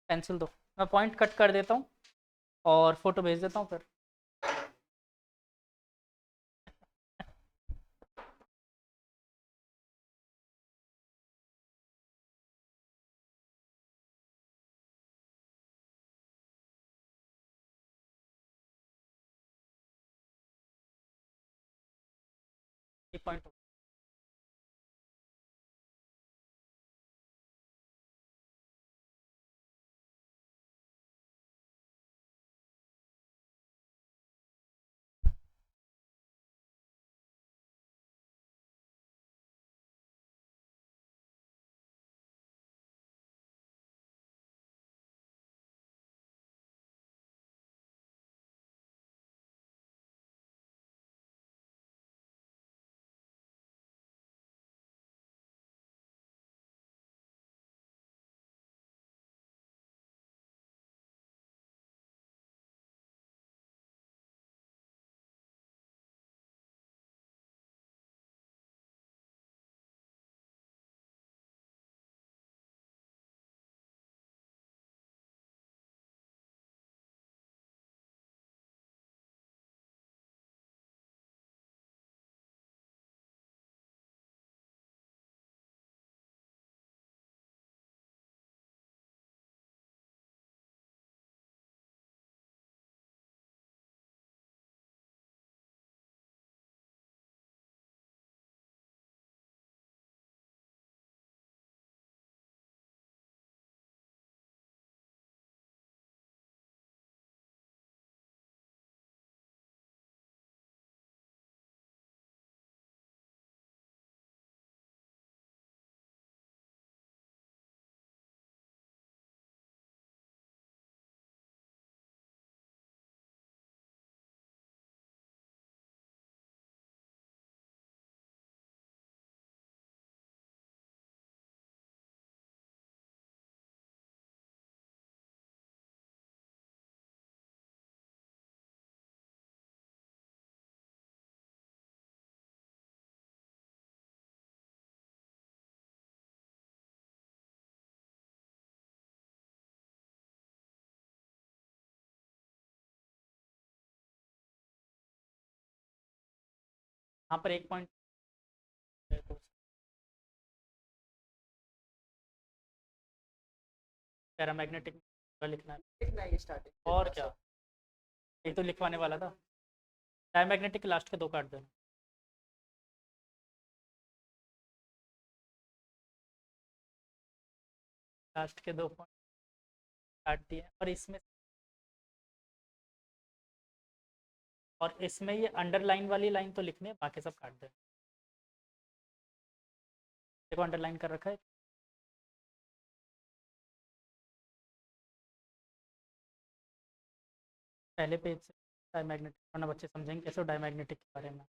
पेंसिल दो, मैं पॉइंट कट कर देता हूँ और फोटो भेज देता हूँ फिर। ये पॉइंट यहाँ पर एक पॉइंट पैरामैग्नेटिक लिखना है, लिखना है ये स्टार्टिंग और क्या, ये तो लिखवाने वाला था। डायमैग्नेटिक के लास्ट के 2 काट देना। लास्ट के 2 पॉइंट काट दिए, और इसमें ये अंडरलाइन वाली लाइन तो लिखनी है, बाकी सब काट देना। देखो अंडरलाइन कर रखा है। पहले पेज से डायमैग्नेटिक, वरना बच्चे समझेंगे कैसे डायमैग्नेटिक के बारे में।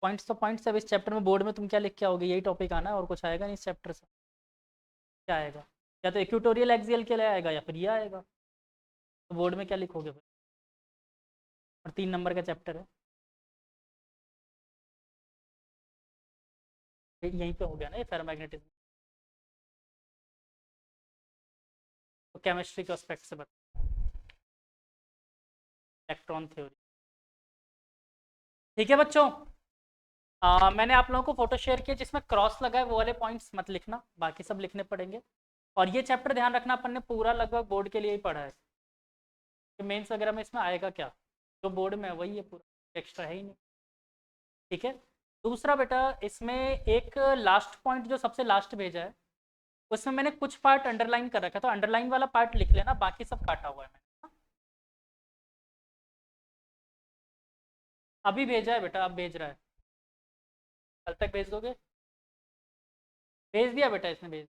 पॉइंट्स तो पॉइंट्स, अब इस चैप्टर में बोर्ड में तुम क्या लिख के आओगे, यही टॉपिक आना है, और कुछ आएगा नहीं इस चैप्टर से। क्या आएगा, या तो इक्वेटोरियल एक्सियल के लिए आएगा या फिर ये आएगा, तो बोर्ड में क्या लिखोगे फिर। और 3 नंबर का चैप्टर है, यहीं पे हो गया ना ये फेरोमैग्नेटिज्म। तो केमिस्ट्री के एस्पेक्ट से बता, इलेक्ट्रॉन थ्योरी। ठीक है बच्चों, मैंने आप लोगों को फोटो शेयर किया जिसमें क्रॉस लगा है, वो वाले पॉइंट्स मत लिखना, बाकी सब लिखने पड़ेंगे। और ये चैप्टर ध्यान रखना, अपन ने पूरा लगभग बोर्ड के लिए ही पढ़ा है, कि मेंस वगैरह में इसमें आएगा क्या, जो बोर्ड में है वही है, पूरा एक्स्ट्रा है ही नहीं। ठीक है। दूसरा बेटा, इसमें एक लास्ट पॉइंट जो सबसे लास्ट भेजा है, उसमें मैंने कुछ पार्ट अंडरलाइन कर रखा था, तो अंडरलाइन वाला पार्ट लिख लेना, बाकी सब काटा हुआ है मैंने। अभी भेजा है बेटा, अब भेज रहा है, कल तक भेज दोगे। भेज दिया बेटा, इसने भेज,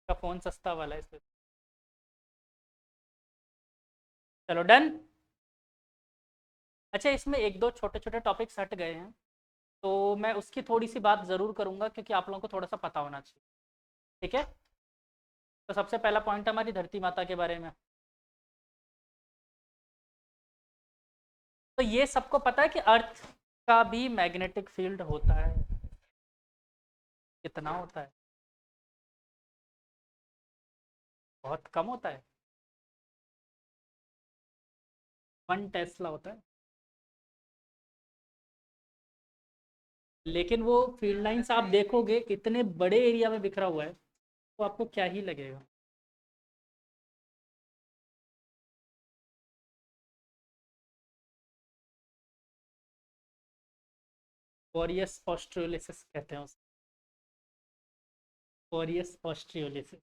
का फ़ोन सस्ता वाला है इसलिए। चलो डन। अच्छा, इसमें एक दो छोटे छोटे टॉपिक्स हट गए हैं, तो मैं उसकी थोड़ी सी बात ज़रूर करूँगा, क्योंकि आप लोगों को थोड़ा सा पता होना चाहिए। ठीक है। तो सबसे पहला पॉइंट हमारी धरती माता के बारे में। तो ये सबको पता है कि अर्थ का भी मैग्नेटिक फील्ड होता है। कितना होता है, बहुत कम होता है, 1 टेस्ला होता है। लेकिन वो फील्ड लाइंस आप देखोगे इतने बड़े एरिया में बिखरा हुआ है, तो आपको क्या ही लगेगा। कोरियस ऑस्ट्रियोलिसिस कहते हैं उसे, कोरियस ऑस्ट्रियोलिसिस।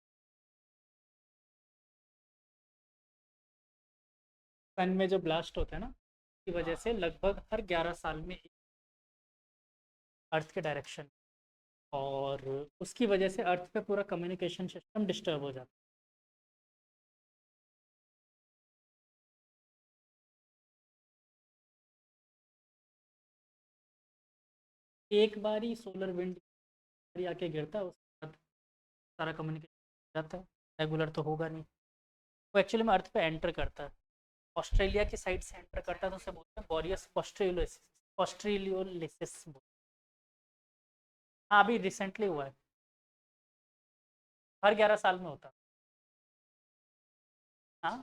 सन में जो ब्लास्ट होता है ना, की वजह से लगभग हर 11 साल में अर्थ के डायरेक्शन, और उसकी वजह से अर्थ पे पूरा कम्युनिकेशन सिस्टम डिस्टर्ब हो जाता है। एक बार ही सोलर विंड आके गिरता है, उसके बाद सारा कम्युनिकेशन जाता है, रेगुलर तो होगा नहीं। वो एक्चुअली में अर्थ पे एंटर करता है, ऑस्ट्रेलिया की साइड से एंटर करता है, तो उसे बोलते हैं बोरियस ऑस्ट्रेलियोलिसिस। ऑस्ट्रेलियोलिसिस हाँ, अभी रिसेंटली हुआ है, हर 11 साल में होता है। हाँ,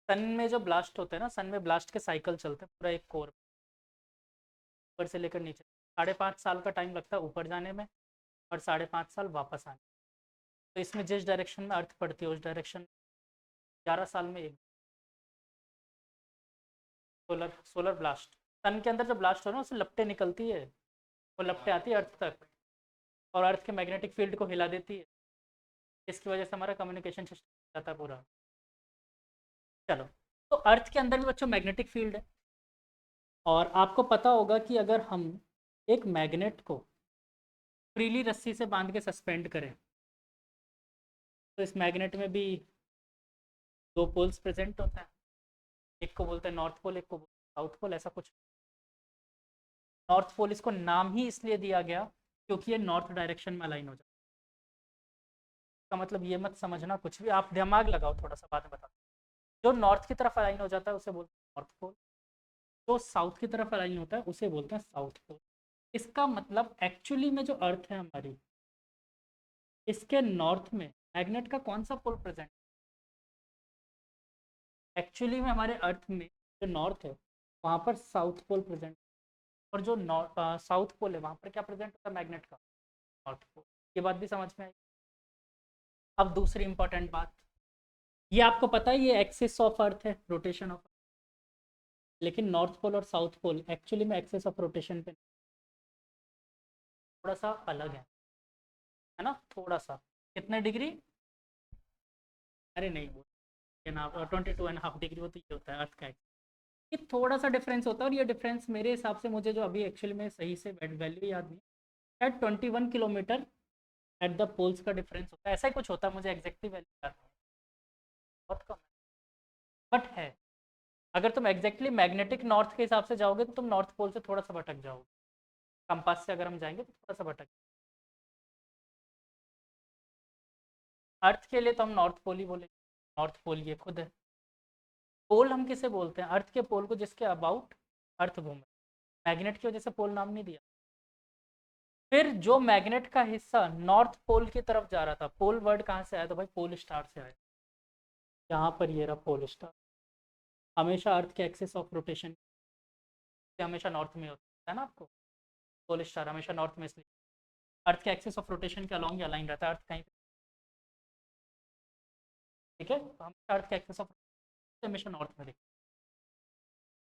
सन में जो ब्लास्ट होते हैं ना, सन में ब्लास्ट के साइकिल चलते हैं पूरा एक कोर, ऊपर से लेकर नीचे 5.5 साल का टाइम लगता है ऊपर जाने में, और 5.5 साल वापस आने। तो इसमें जिस डायरेक्शन में अर्थ पड़ती है उस डायरेक्शन 11 साल में एक सोलर सोलर ब्लास्ट। सन के अंदर जो ब्लास्ट हो रहा है उससे लपटें निकलती है, वो लपटें आती है अर्थ तक, और अर्थ के मैग्नेटिक फील्ड को हिला देती है, इसकी वजह से हमारा कम्युनिकेशन सिस्टम जाता है पूरा। चलो, तो अर्थ के अंदर भी बच्चों मैग्नेटिक फील्ड है, और आपको पता होगा कि अगर हम एक मैग्नेट को फ्रीली रस्सी से बांध के सस्पेंड करें, तो इस मैग्नेट में भी 2 पोल्स प्रेजेंट होता है, एक को बोलते हैं नॉर्थ पोल, एक को साउथ पोल, ऐसा कुछ। नॉर्थ पोल इसको नाम ही इसलिए दिया गया क्योंकि ये नॉर्थ डायरेक्शन में अलाइन हो जाता है। इसका मतलब ये मत समझना कुछ भी, आप दिमाग लगाओ थोड़ा सा, बाद में बता। जो नॉर्थ की तरफ अलाइन हो जाता है उसे बोलते हैं नॉर्थ पोल, जो साउथ की तरफ अलाइन होता है उसे बोलते हैं साउथ पोल। इसका मतलब एक्चुअली में जो अर्थ है हमारी, इसके नॉर्थ में मैग्नेट का कौन सा पोल प्रेजेंट, एक्चुअली में हमारे अर्थ में जो नॉर्थ है वहाँ पर साउथ पोल प्रेजेंट, और जो साउथ पोल है वहाँ पर क्या प्रेजेंट होता है, मैग्नेट का नॉर्थ पोल। ये बात भी समझ में आई। अब दूसरी इंपॉर्टेंट बात, ये आपको पता है ये एक्सिस ऑफ अर्थ है, रोटेशन ऑफ, लेकिन नॉर्थ पोल और साउथ पोल एक्चुअली में एक्सिस ऑफ रोटेशन पे थोड़ा सा अलग है ना, थोड़ा सा। कितने डिग्री, अरे नहीं वो 22.5 डिग्री, वो तो ये होता है अर्थ का। ये थोड़ा सा डिफरेंस होता है, और ये डिफरेंस मेरे हिसाब से, मुझे जो अभी एक्चुअली में सही से वैल्यू याद नहीं, शायद 21 किलोमीटर एट द पोल्स का डिफरेंस होता है, ऐसा ही कुछ होता है, मुझे एग्जैक्टली वैल्यू याद नहीं, बहुत कम है बट है। अगर तुम एग्जैक्टली मैग्नेटिक नॉर्थ के हिसाब से जाओगे तो तुम नॉर्थ पोल से थोड़ा सा भटक जाओगे, कंपास से अगर हम जाएंगे तो थोड़ा सा भटक। अर्थ के लिए तो हम नॉर्थ पोल ही बोले, नॉर्थ पोल ये खुद है। पोल हम किसे बोलते हैं, अर्थ के पोल को जिसके अबाउट अर्थ घूमे, मैग्नेट की वजह से पोल नाम नहीं दिया। फिर जो मैग्नेट का हिस्सा नॉर्थ पोल की तरफ जा रहा था, पोल वर्ड कहाँ से आया, तो भाई पोल स्टार से आया। यहाँ पर ये रहा पोल स्टार, हमेशा अर्थ के एक्सिस ऑफ रोटेशन हमेशा नॉर्थ में होता है ना आपको, पोल स्टार हमेशा नॉर्थ में, इसलिए अर्थ के एक्सिस ऑफ रोटेशन के अलॉन्ग अलाइन रहता है अर्थ कहीं पे, ठीक है, तो हमेशा अर्थ के एक्सिस ऑफ हमेशा नॉर्थ में देखते हैं।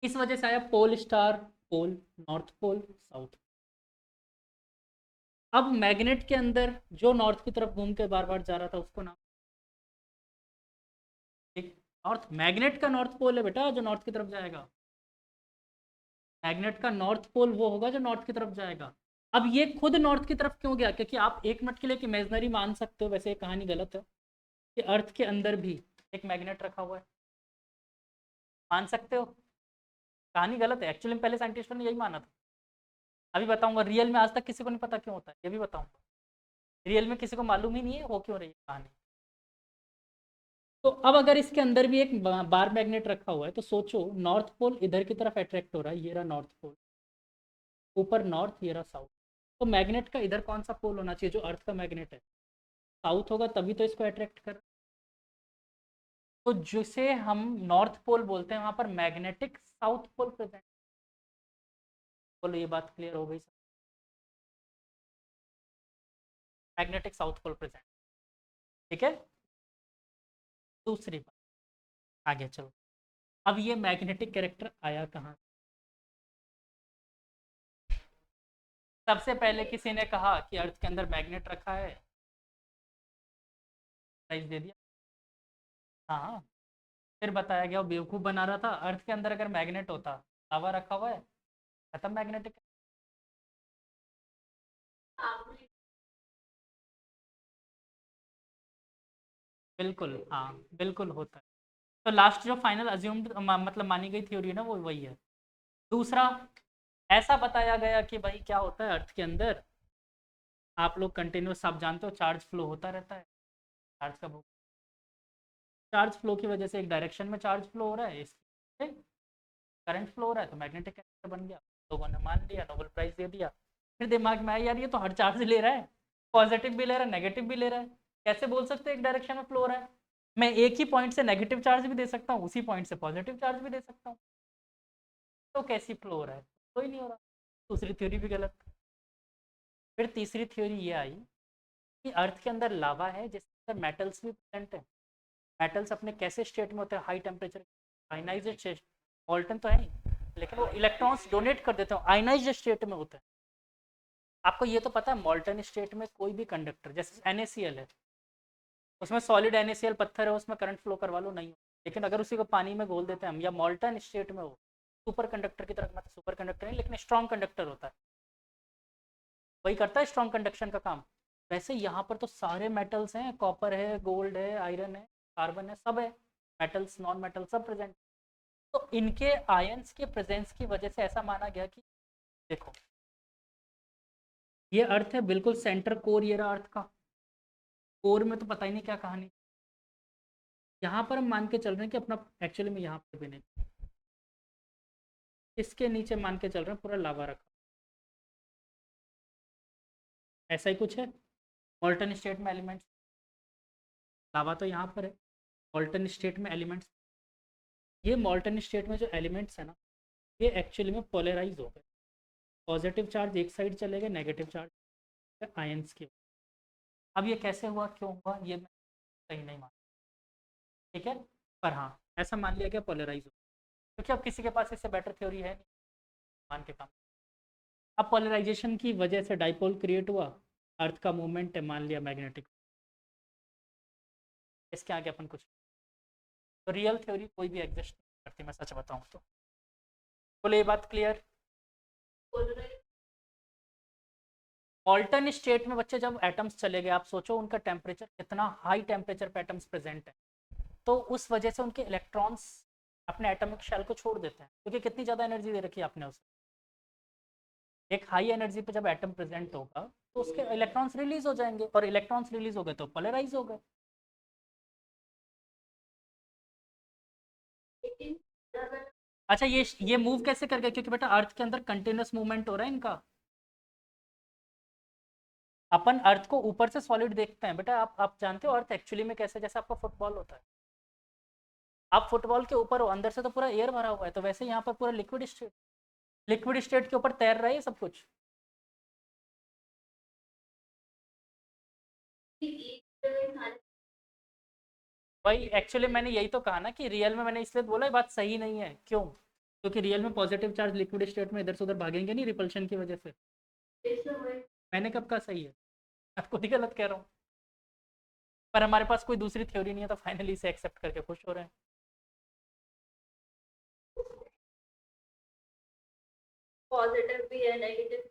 इस वजह से आया पोल स्टार, पोल, नॉर्थ पोल, साउथ। अब मैग्नेट के अंदर जो नॉर्थ की तरफ घूम के बार बार जा रहा था उसको नाम, नॉर्थ, मैग्नेट का नॉर्थ पोल है बेटा जो नॉर्थ की तरफ जाएगा, मैग्नेट का नॉर्थ पोल वो होगा जो नॉर्थ की तरफ जाएगा। अब ये खुद नॉर्थ की तरफ क्यों गया, क्योंकि आप एक मिनट के लिए एक इमेजनरी मान सकते हो, वैसे ये कहानी गलत है, कि अर्थ के अंदर भी एक मैग्नेट रखा हुआ है, मान सकते हो, कहानी गलत है एक्चुअली, पहले साइंटिस्टों ने यही माना था। अभी बताऊंगा रियल में आज तक किसी को नहीं पता क्यों होता है, ये भी बताऊंगा, रियल में किसी को मालूम ही नहीं है हो क्यों रही है कहानी। तो अब अगर इसके अंदर भी एक बार मैग्नेट रखा हुआ है, तो सोचो नॉर्थ पोल इधर की तरफ अट्रैक्ट हो रहा है, ये रहा नॉर्थ पोल, ऊपर नॉर्थ, ये रहा साउथ, तो मैग्नेट का इधर कौन सा पोल होना चाहिए, जो अर्थ का मैग्नेट है साउथ होगा, तभी तो इसको अट्रैक्ट कर। तो जिसे हम नॉर्थ पोल बोलते हैं वहां पर मैग्नेटिक साउथ पोल प्रेजेंट। बोलो ये बात क्लियर हो गई sir, magnetic south pole present, ठीक है। दूसरी बात, आगे चलो, अब ये मैग्नेटिक कैरेक्टर आया कहाँ, सबसे पहले किसी ने कहा कि अर्थ के अंदर मैग्नेट रखा है, प्राइज दे दिया, हाँ हाँ। फिर बताया गया वो बेवकूफ़ बना रहा था, अर्थ के अंदर अगर मैग्नेट होता, हवा रखा हुआ है, खत्म मैग्नेटिक। बिल्कुल हाँ, बिल्कुल होता है। तो लास्ट जो फाइनल अज्यूम्ड मतलब मानी गई थ्योरी है ना, वो वही है। दूसरा, ऐसा बताया गया कि भाई क्या होता है अर्थ के अंदर, आप लोग कंटिन्यूस, आप जानते हो चार्ज फ्लो होता रहता है, चार्ज का चार्ज फ्लो की वजह से एक डायरेक्शन में चार्ज फ्लो हो रहा है, इससे करंट फ्लो हो रहा है, तो मैग्नेटिक कैरेक्टर बन गया, लोगों ने मान लिया, नोबेल प्राइज दे दिया। फिर दिमाग में आया यार ये तो हर चार्ज ले रहा है, पॉजिटिव भी ले रहा है नेगेटिव भी ले रहा है, कैसे बोल सकते हैं एक डायरेक्शन में फ्लो हो रहा है, मैं एक ही पॉइंट से नेगेटिव चार्ज भी दे सकता हूँ, उसी पॉइंट से पॉजिटिव चार्ज भी दे सकता हूँ, तो कैसी फ्लो हो रहा है, तो ही नहीं हो रहा। दूसरी थ्योरी भी गलत। फिर तीसरी थ्योरी ये आई कि अर्थ के अंदर लावा है जिसके अंदर मेटल्स भी प्रेजेंट है, मेटल्स अपने कैसे स्टेट में होते हैं, हाई टेम्परेचर आयनाइज्ड स्टेट, मॉल्टन तो है नहीं, लेकिन वो इलेक्ट्रॉन्स डोनेट कर देते हैं, आयनाइज्ड स्टेट में होते हैं। आपको ये तो पता है मॉल्टन स्टेट में कोई भी कंडक्टर, जैसे NaCl है, उसमें सॉलिड NaCl पत्थर है, उसमें करंट फ्लो करवा लो नहीं हो, लेकिन अगर उसी को पानी में घोल देते हैं हम, या मॉल्टन स्टेट में हो, सुपर कंडक्टर की तरह, मतलब सुपर कंडक्टर नहीं लेकिन स्ट्रॉन्ग कंडक्टर होता है, वही करता है स्ट्रॉन्ग कंडक्शन का काम। वैसे यहाँ पर तो सारे मेटल्स हैं, कॉपर है, गोल्ड है, आयरन है, कार्बन है, सब है, मेटल्स नॉन मेटल सब प्रेजेंट। तो इनके आयंस के प्रेजेंस की वजह से ऐसा माना गया कि देखो ये अर्थ है, बिल्कुल सेंटर कोर ये रहा अर्थ का, कोर में तो पता ही नहीं क्या कहानी। यहाँ पर हम मान के चल रहे हैं कि अपना, एक्चुअली में यहाँ पर भी नहीं, इसके नीचे मान के चल रहे हैं पूरा लावा रखा, ऐसा ही कुछ है, मॉल्टन स्टेट में एलिमेंट्स, लावा तो यहाँ पर है, मॉल्टन स्टेट में एलिमेंट्स, ये मॉल्टन स्टेट में जो एलिमेंट्स है ना, ये एक्चुअली में पोलराइज हो गए। पॉजिटिव चार्ज एक साइड चले गए, नेगेटिव चार्ज आयंस के। अब ये कैसे हुआ, क्यों हुआ, ये मैं सही नहीं मान, ठीक है। पर हाँ, ऐसा मान लिया गया पोलराइज हो, क्योंकि अब किसी के पास इससे बेटर थ्योरी है नहीं, मान के काम। अब पोलराइजेशन की वजह से डाइपोल क्रिएट हुआ, अर्थ का मूवमेंट है मान लिया मैग्नेटिक, इसके आगे अपन कुछ, तो रियल थ्योरी कोई भी एग्जिस्ट नहीं करती, मैं सच बताऊं तो। बोले ये बात क्लियर। ऑल्टर्न स्टेट में बच्चे जब एटम्स चले गए, आप सोचो उनका टेम्परेचर कितना हाई टेम्परेचर पे एटम्स प्रेजेंट है, तो उस वजह से उनके इलेक्ट्रॉन्स अपने एटॉमिक शेल को छोड़ देते हैं, क्योंकि कितनी ज़्यादा एनर्जी दे रखी है आपने उसे। एक हाई एनर्जी पे जब एटम प्रेजेंट होगा तो उसके इलेक्ट्रॉन्स रिलीज हो जाएंगे, और इलेक्ट्रॉन्स रिलीज हो गए तो पोलराइज हो गए। अच्छा, ये मूव कैसे कर गए, क्योंकि बेटा अर्थ के अंदर कंटिन्यूस मूवमेंट हो रहा है इनका। अपन अर्थ को ऊपर से सॉलिड देखते हैं बेटा, आप जानते हो अर्थ एक्चुअली में कैसे, जैसे आपका फुटबॉल होता है, आप फुटबॉल के ऊपर हो, अंदर से तो पूरा एयर भरा हुआ है, तो वैसे यहाँ पर पूरा लिक्विड स्टेट, लिक्विड स्टेट के ऊपर तैर रहा है सब कुछ। भाई एक्चुअली मैंने यही तो कहा ना कि रियल में, मैंने इसलिए बोला ये बात सही नहीं है, क्यों, क्योंकि रियल में पॉजिटिव चार्ज लिक्विड स्टेट में इधर से उधर भागेंगे नहीं रिपल्शन की वजह से। मैंने कब कहा सही है, मैं खुद ही गलत कह रहा हूँ। पर हमारे पास कोई दूसरी थ्योरी नहीं है, तो फाइनली इसे एक्सेप्ट करके खुश हो रहे हैं। पॉजिटिव भी है नेगेटिव।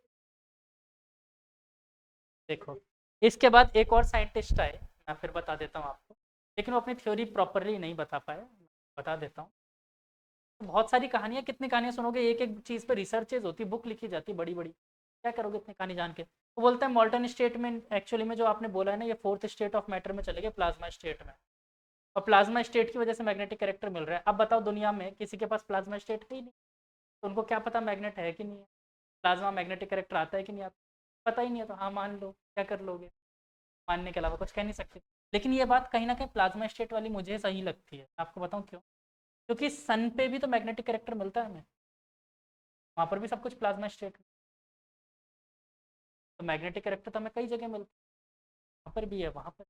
देखो, इसके बाद एक और साइंटिस्ट आए, मैं फिर बता देता हूँ आपको, लेकिन वो अपनी थ्योरी प्रॉपरली नहीं बता पाए, बता देता हूँ। तो बहुत सारी कहानियाँ, कितनी कहानियाँ सुनोगे, एक एक चीज़ पे रिसर्चेज होती, बुक लिखी जाती बड़ी बड़ी, क्या करोगे इतनी कहानी जान के। वो बोलते हैं मॉल्टन स्टेट में एक्चुअली में जो आपने बोला है ना, ये फोर्थ स्टेट ऑफ मैटर में चले गए, प्लाज्मा स्टेट में, और प्लाज्मा स्टेट की वजह से मैग्नेटिक कैरेक्टर मिल रहा है। अब बताओ दुनिया में किसी के पास प्लाज्मा स्टेट है ही नहीं, तो उनको क्या पता मैग्नेट है कि नहीं है, प्लाज्मा मैग्नेटिक कैरेक्टर आता है कि नहीं आता, पता ही नहीं है, तो हाँ मान लो, क्या कर लोगे, मानने के अलावा कुछ कह नहीं सकते। लेकिन ये बात कहीं ना कहीं प्लाज्मा स्टेट वाली मुझे सही लगती है, आपको बताऊँ क्यों, क्योंकि सन पे भी तो मैग्नेटिक कैरेक्टर मिलता है हमें, वहाँ पर भी सब कुछ प्लाज्मा स्टेट, तो मैग्नेटिक कैरेक्टर तो हमें कई जगह मिलता है, वहाँ पर भी है, वहाँ पर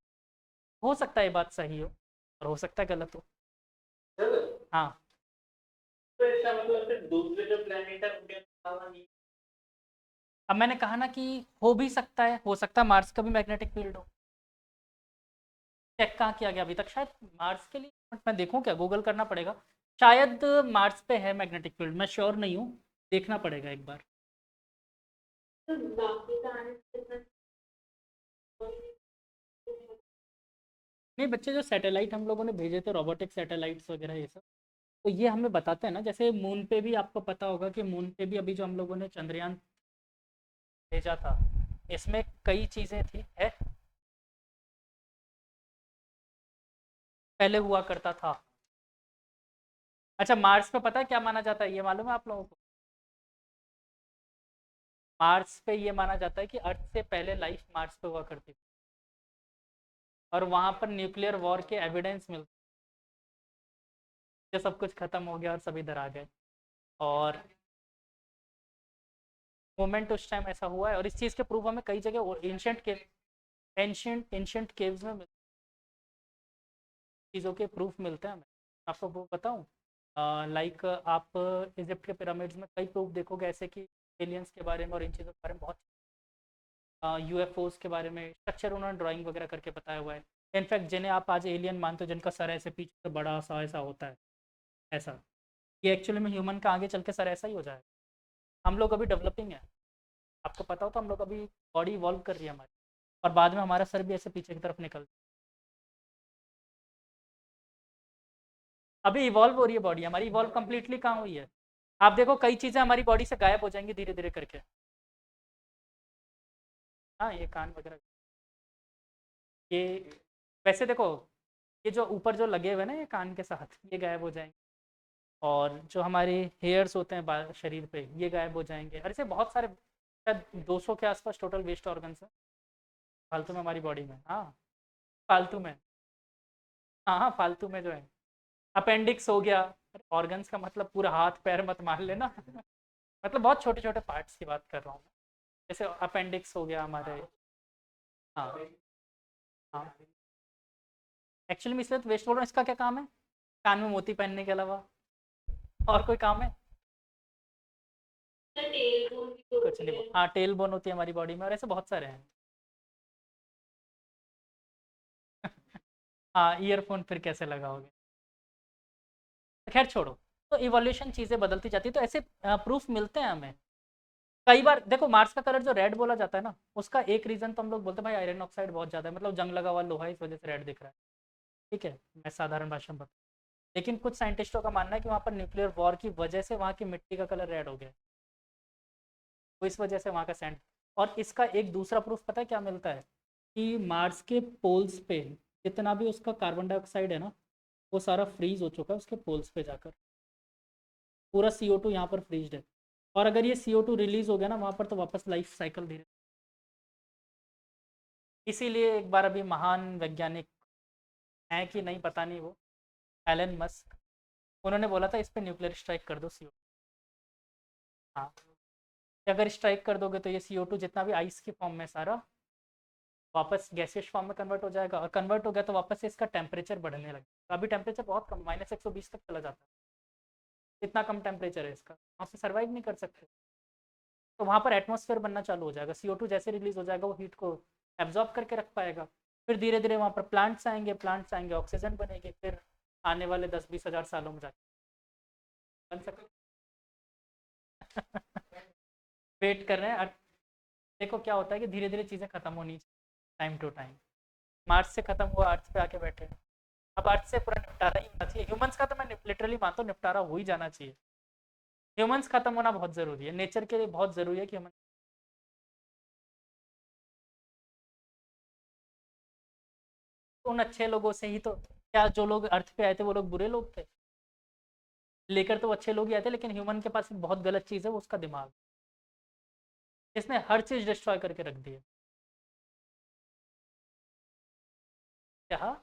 हो सकता है ये बात सही हो, और हो सकता है गलत हो। हाँ, तो इसका मतलब फिर दूसरे जो प्लेनेट है उनके अलावा नहीं। अब मैंने कहा ना कि हो भी सकता है, हो सकता है मार्स का भी मैग्नेटिक फील्ड हो। चेक कहाँ किया गया अभी तक, शायद मार्स के लिए, बट मैं देखूँ क्या, गूगल करना पड़ेगा। शायद मार्स पे है मैग्नेटिक फील्ड, मैं श्योर नहीं हूँ, देखना पड़ेगा एक बार। तो बाकी कहानी नहीं बच्चे, जो सैटेलाइट हम लोगों ने भेजे थे, रोबोटिक सैटेलाइट्स वगैरह ये सब, तो ये हमें बताते हैं ना, जैसे मून पे भी आपको पता होगा कि मून पे भी अभी जो हम लोगों ने चंद्रयान भेजा था, इसमें कई चीज़ें थी, है पहले हुआ करता था। अच्छा, मार्स पे पता है क्या माना जाता है, ये मालूम है आप लोगों को, मार्स पे ये माना जाता है कि अर्थ से पहले लाइफ मार्स पे हुआ करती थी, और वहां पर न्यूक्लियर वॉर के एविडेंस मिलते, सब कुछ खत्म हो गया और सब इधर आ गए, और मोमेंट उस टाइम ऐसा हुआ है, और इस चीज़ के प्रूफ हमें कई जगह एंशंट के, एंशंट केव्स में चीज़ों के प्रूफ मिलते हैं हमें। आपको वो बताऊँ, लाइक आप इजिप्ट के पिरामिड्स में कई प्रूफ देखोगे ऐसे कि एलियंस के बारे में और इन चीज़ों के बारे में बहुत, यूएफओस के बारे में स्ट्रक्चर उन्होंने ड्राइंग वगैरह करके बताया हुआ है। इनफैक्ट जिन्हें आप आज एलियन मानते हो, जिनका सर ऐसे पीछे से बड़ा सा ऐसा होता है, ऐसा, ये एक्चुअली में ह्यूमन का आगे चल के सर ऐसा ही हो जाएगा। हम लोग अभी डेवलपिंग है, आपको पता हो तो, हम लोग अभी बॉडी इवॉल्व कर रही है हमारी, और बाद में हमारा सर भी ऐसे पीछे की तरफ निकल, अभी इवॉल्व हो रही है बॉडी हमारी, इवॉल्व कंप्लीटली कहाँ हुई है। आप देखो कई चीज़ें हमारी बॉडी से गायब हो जाएंगी धीरे धीरे करके। हाँ, ये कान वगैरह, ये वैसे देखो, ये जो ऊपर जो लगे हुए ना ये कान के साथ, ये गायब हो जाएंगे, और जो हमारे हेयर्स होते हैं शरीर पे, ये गायब हो जाएंगे, और ऐसे बहुत सारे, शायद 200 के आसपास टोटल वेस्ट ऑर्गन्स हैं फालतू में हमारी बॉडी में। हाँ, फालतू में, हाँ हाँ फालतू में जो है, अपेंडिक्स हो गया, ऑर्गन्स का मतलब पूरा हाथ पैर मत मान लेना मतलब बहुत छोटे छोटे पार्ट्स की बात कर रहा हूँ मैं। जैसे अपेंडिक्स हो गया हमारे। हाँ हाँ, एक्चुअली मैं इसलिए तो वेस्ट बोल रहा हूँ, इसका क्या काम है कान में मोती पहनने के अलावा, और कोई काम है? टेल बोन भी तो कुछ होती नहीं। है। हाँ, टेल बोन होती है हमारी बॉडी में, और ऐसे बहुत सारे हैं। हाँ, ईयरफोन फिर कैसे लगाओगे? खैर छोड़ो। तो इवोल्यूशन चीज़ें बदलती जाती है, तो ऐसे प्रूफ मिलते हैं हमें। कई बार देखो, मार्स का कलर जो रेड बोला जाता है ना, उसका एक रीजन तो हम लोग बोलते हैं भाई आयरन ऑक्साइड बहुत ज्यादा है, मतलब जंग लगा हुआ लोहा है इस वजह से रेड दिख रहा है। ठीक है, मैं साधारण भाषा में बताऊँ। लेकिन कुछ साइंटिस्टों का मानना है कि वहाँ पर न्यूक्लियर वॉर की वजह से वहाँ की मिट्टी का कलर रेड हो गया, तो इस वजह से वहाँ का सैंड। और इसका एक दूसरा प्रूफ पता है क्या मिलता है, कि मार्स के पोल्स पे जितना भी उसका कार्बन डाइऑक्साइड है ना, वो सारा फ्रीज हो चुका है उसके पोल्स पे जाकर। पूरा CO2 यहाँ पर फ्रीज्ड है, और अगर ये CO2 रिलीज हो गया ना वहाँ पर, तो वापस लाइफ साइकिल धीरे। इसीलिए एक बार अभी महान वैज्ञानिक हैं कि नहीं पता नहीं, वो एलन मस्क, उन्होंने बोला था इस पे न्यूक्लियर स्ट्राइक कर दो CO। हाँ, कि अगर स्ट्राइक कर दोगे तो ये CO2 जितना भी आइस की फॉर्म में सारा वापस गैसियस फॉर्म में कन्वर्ट हो जाएगा, और कन्वर्ट हो गया तो वापस से इसका टेम्परेचर बढ़ने लगेगा। अभी टेम्परेचर बहुत कम, -120 तक चला जाता है, इतना कम टेम्परेचर है इसका, वहाँ से सर्वाइव नहीं कर सकते। तो वहाँ पर एटमॉस्फेयर बनना चालू हो जाएगा, CO2 जैसे रिलीज हो जाएगा वो हीट को एब्जॉर्ब करके रख पाएगा। फिर धीरे धीरे वहाँ पर प्लांट्स आएंगे, ऑक्सीजन बनेगी, फिर आने वाले 10-20 हज़ार सालों में जाके बन सकते। वेट कर रहे हैं। देखो क्या होता है कि धीरे धीरे चीज़ें खत्म होनी चाहिए, टाइम टू टाइम। मार्च से खत्म हुआ, अर्थ पे आके बैठे, अब अर्थ से पूरा निपटारा ही होना चाहिए। ह्यूमंस का तो मैं लिटरली मानता हूँ निपटारा हो ही जाना चाहिए। ह्यूमंस खत्म होना बहुत ज़रूरी है, नेचर के लिए बहुत ज़रूरी है कि ह्यूमन। उन अच्छे लोगों से ही तो, क्या जो लोग अर्थ पे आए थे वो लोग बुरे लोग थे? लेकर तो अच्छे लोग ही आए थे, लेकिन ह्यूमन के पास एक बहुत गलत चीज़ है, वो उसका दिमाग। इसने हर चीज़ डिस्ट्रॉय करके रख दी है। क्या?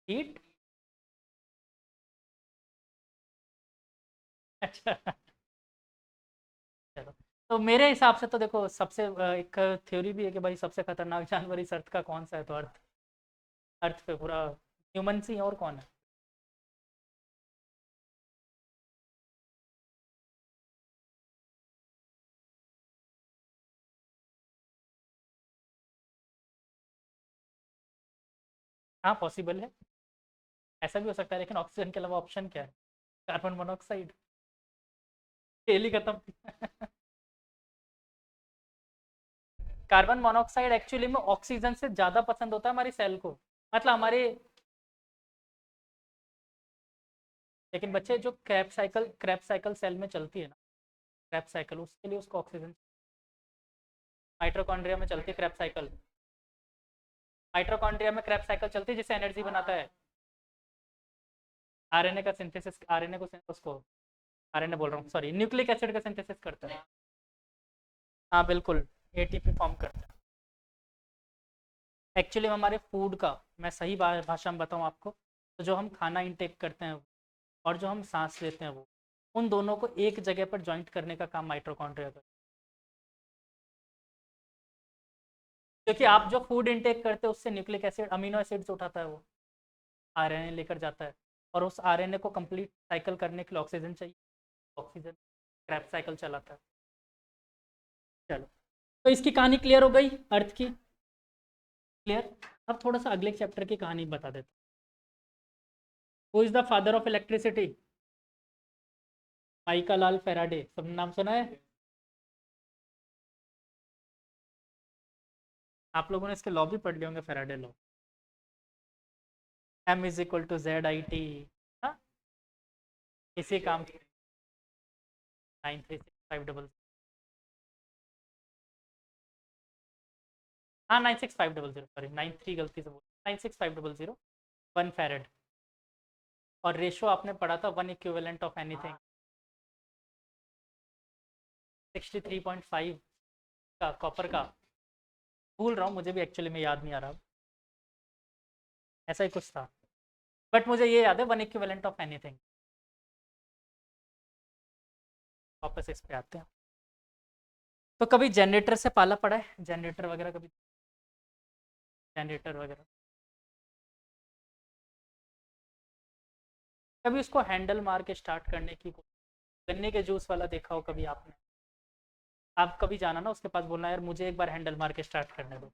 हीट? अच्छा चलो। तो मेरे हिसाब से तो देखो, सबसे एक थ्योरी भी है कि भाई सबसे खतरनाक जानवर इस अर्थ का कौन सा है, तो अर्थ। अर्थ पे पूरा ह्यूमन ही है, और कौन है? हाँ पॉसिबल है, ऐसा भी हो सकता है, लेकिन ऑक्सीजन के अलावा ऑप्शन क्या है? कार्बन मोनोऑक्साइड, तेल ही खत्म कार्बन मोनोऑक्साइड एक्चुअली में ऑक्सीजन से ज़्यादा पसंद होता है हमारी सेल को, मतलब हमारे। लेकिन बच्चे, जो क्रैप साइकिल सेल में चलती है ना, क्रैप साइकिल, उसके लिए उसको ऑक्सीजन। माइटोकॉन्ड्रिया में चलती है क्रैप साइकिल। माइटोकॉन्ड्रिया में क्रैप साइकिल चलती है, जिससे एनर्जी बनाता है। आरएनए का सिंथेसिस, आरएनए को उसको, आरएनए बोल रहा हूँ, सॉरी, न्यूक्लिक एसिड का सिंथेसिस करता है। हाँ बिल्कुल, ATP फॉर्म करता है। एक्चुअली हमारे फूड का, मैं सही भाषा में बताऊँ आपको, तो जो हम खाना इंटेक करते हैं और जो हम सांस लेते हैं वो, उन दोनों को एक जगह पर जॉइंट करने का काम माइटोकॉन्ड्रिया का। क्योंकि आप जो फूड इंटेक करते हैं उससे न्यूक्लिक एसिड, अमीनो एसिड्स उठाता है वो, आरएनए लेकर जाता है, और उस आरएनए को कंप्लीट साइकिल करने के लिए ऑक्सीजन चाहिए, ऑक्सीजन क्रैप साइकिल चलाता है। चलो, तो इसकी कहानी क्लियर हो गई, अर्थ की। क्लियर। अब थोड़ा सा अगले चैप्टर की कहानी बता देते। Who is the father of electricity? Mica Lal Faraday, सब नाम सुना है? आप लोगों ने इसके लॉ भी पढ़ लिए होंगे, Faraday law. M = Z IT। इसी काम 936500। हाँ 96500, सॉरी 93 गलती से बोल, 96500, 1 फैरड। और रेशो आपने पढ़ा था, 1 इक्विवेलेंट ऑफ एनीथिंग, 63.5 का कॉपर का। भूल रहा हूँ, मुझे भी एक्चुअली में याद नहीं आ रहा, ऐसा ही कुछ था। बट मुझे ये याद है वन इक्विवेलेंट ऑफ एनीथिंग। वापस इस पे आते हैं। तो कभी जनरेटर से पाला पड़ा है, जनरेटर वगैरह कभी, जनरेटर वगैरह कभी उसको हैंडल मार के स्टार्ट करने की गन्ने के जूस वाला देखा हो कभी आपने? आप कभी जाना ना उसके पास, बोलना यार मुझे एक बार हैंडल मार के स्टार्ट करने दो।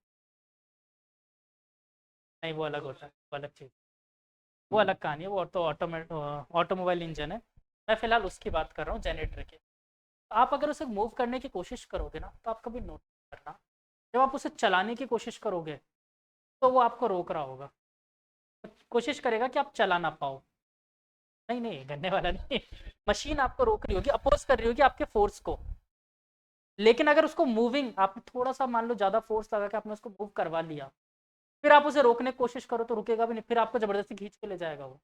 नहीं, वो अलग होता है, वो अलग चीज़, वो अलग कहानी है, वो तो ऑटोमोबाइल इंजन है। मैं फिलहाल उसकी बात कर रहा हूँ, जनरेटर की। आप अगर उसे मूव करने की कोशिश करोगे ना, तो आप कभी नोटिस करना, जब आप उसे चलाने की कोशिश करोगे तो वो आपको रोक रहा होगा, कोशिश करेगा कि आप चला ना पाओ। नहीं नहीं, गन्ने वाला नहीं, मशीन आपको रोक रही होगी, अपोज कर रही होगी आपके फोर्स को। लेकिन अगर उसको मूविंग, आपने थोड़ा सा मान लो ज़्यादा फोर्स लगा के आपने उसको मूव करवा लिया, फिर आप उसे रोकने की कोशिश करो तो रुकेगा भी नहीं, फिर आपको ज़बरदस्ती खींच के ले जाएगा वो।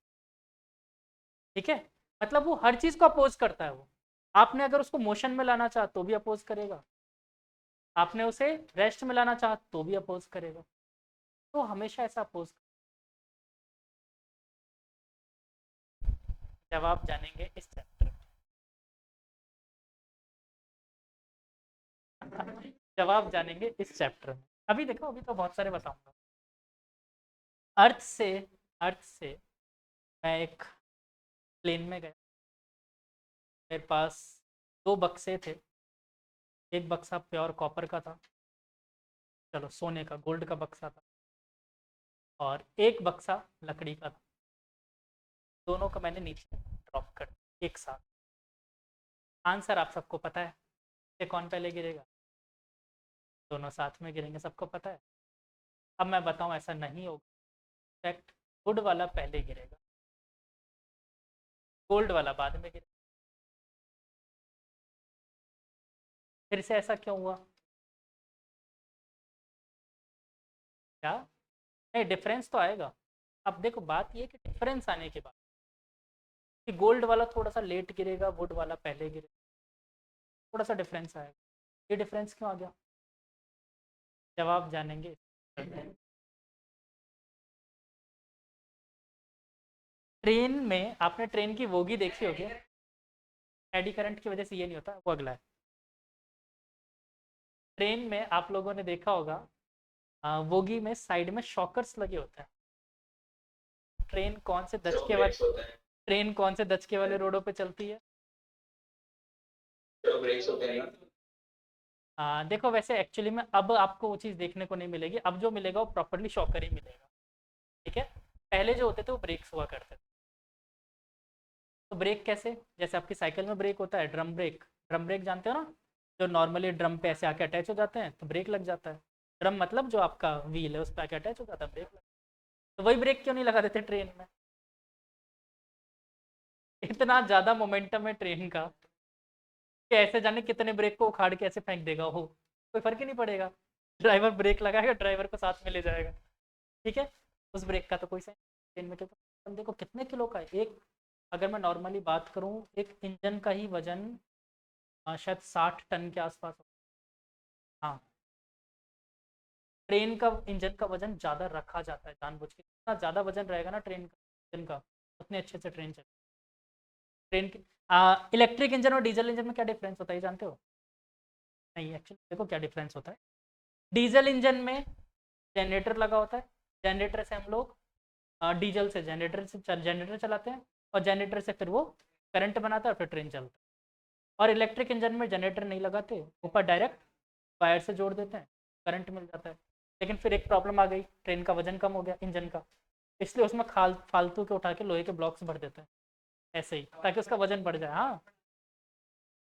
ठीक है, मतलब वो हर चीज़ को अपोज करता है वो। आपने अगर उसको मोशन में लाना चाहा तो भी अपोज करेगा, आपने उसे रेस्ट में लाना चाहा तो भी अपोज करेगा। तो हमेशा ऐसा अपोज। जवाब जानेंगे इस चैप्टर में, जवाब जानेंगे इस चैप्टर में। अभी देखो, अभी तो बहुत सारे बताऊंगा। अर्थ से, अर्थ से मैं एक प्लेन में गया, मेरे पास दो बक्से थे। एक बक्सा प्योर कॉपर का था, चलो सोने का, गोल्ड का बक्सा था, और एक बक्सा लकड़ी का था। दोनों को मैंने नीचे ड्रॉप कर दिया एक साथ। आंसर आप सबको पता है कि कौन पहले गिरेगा? दोनों साथ में गिरेंगे, सबको पता है। अब मैं बताऊं, ऐसा नहीं होगा। इनफैक्ट वुड वाला पहले गिरेगा, गोल्ड वाला बाद में गिरेगा। फिर से ऐसा क्यों हुआ? क्या? नहीं, डिफरेंस तो आएगा। अब देखो, बात ये कि डिफरेंस आने के बाद कि गोल्ड वाला थोड़ा सा लेट गिरेगा, वुड वाला पहले गिरेगा, थोड़ा सा डिफरेंस आएगा। ये डिफरेंस क्यों आ गया? जवाब जानेंगे। ट्रेन में, आपने ट्रेन की वोगी देखी होगी, एडी करंट की वजह से ये नहीं होता, वो अगला है। ट्रेन में आप लोगों ने देखा होगा, वोगी में साइड में शॉकर्स लगे होते हैं। ट्रेन कौन से दचके वाले, ट्रेन कौन से दचके वाले रोडों पे चलती है? देखो, वैसे एक्चुअली में अब आपको वो चीज़ देखने को नहीं मिलेगी, अब जो मिलेगा वो प्रॉपरली शॉकर ही मिलेगा। ठीक है, पहले जो होते थे वो ब्रेक्स हुआ करते थे। तो ब्रेक कैसे? जैसे आपकी साइकिल में ब्रेक होता है, ड्रम ब्रेक, ड्रम ब्रेक जानते हो ना, जो नॉर्मली ड्रम पे ऐसे आके अटैच हो जाते हैं तो ब्रेक लग जाता है। ड्रम मतलब जो आपका व्हील है उस पर आके अटैच हो जाता है, ब्रेक लग। तो वही ब्रेक क्यों नहीं लगा देते ट्रेन में? इतना ज़्यादा मोमेंटम है ट्रेन का कि ऐसे जाने कितने ब्रेक को उखाड़ के ऐसे फेंक देगा वो, कोई फर्क ही नहीं पड़ेगा। ड्राइवर ब्रेक लगाएगा, ड्राइवर को साथ में ले जाएगा। ठीक है, उस ब्रेक का तो कोई सेंस। ट्रेन में क्योंकि बंदे को कितने किलो का है एक, अगर मैं नॉर्मली बात करूं, एक इंजन का ही वजन शायद 60 टन के आसपास हो। हाँ, ट्रेन का इंजन का वजन ज़्यादा रखा जाता है जानबूझ के, जितना ज़्यादा वजन रहेगा ना ट्रेन का इंजन का, उतने अच्छे से ट्रेन चले। ट्रेन की इलेक्ट्रिक इंजन और डीजल इंजन में क्या डिफरेंस होता है ये जानते हो? नहीं, एक्चुअली देखो क्या डिफरेंस होता है। डीजल इंजन में जनरेटर लगा होता है, जनरेटर से हम लोग डीजल से जनरेटर चलाते हैं, और जनरेटर से फिर वो करंट बनाता है और फिर ट्रेन चलता है। और इलेक्ट्रिक इंजन में जनरेटर नहीं लगाते, ऊपर डायरेक्ट वायर से जोड़ देते हैं, करंट मिल जाता है। लेकिन फिर एक प्रॉब्लम आ गई, ट्रेन का वजन कम हो गया इंजन का, इसलिए उसमें फालतू के उठा के लोहे के ब्लॉक्स भर देते हैं ऐसे ही, ताकि उसका वजन बढ़ जाए। हाँ,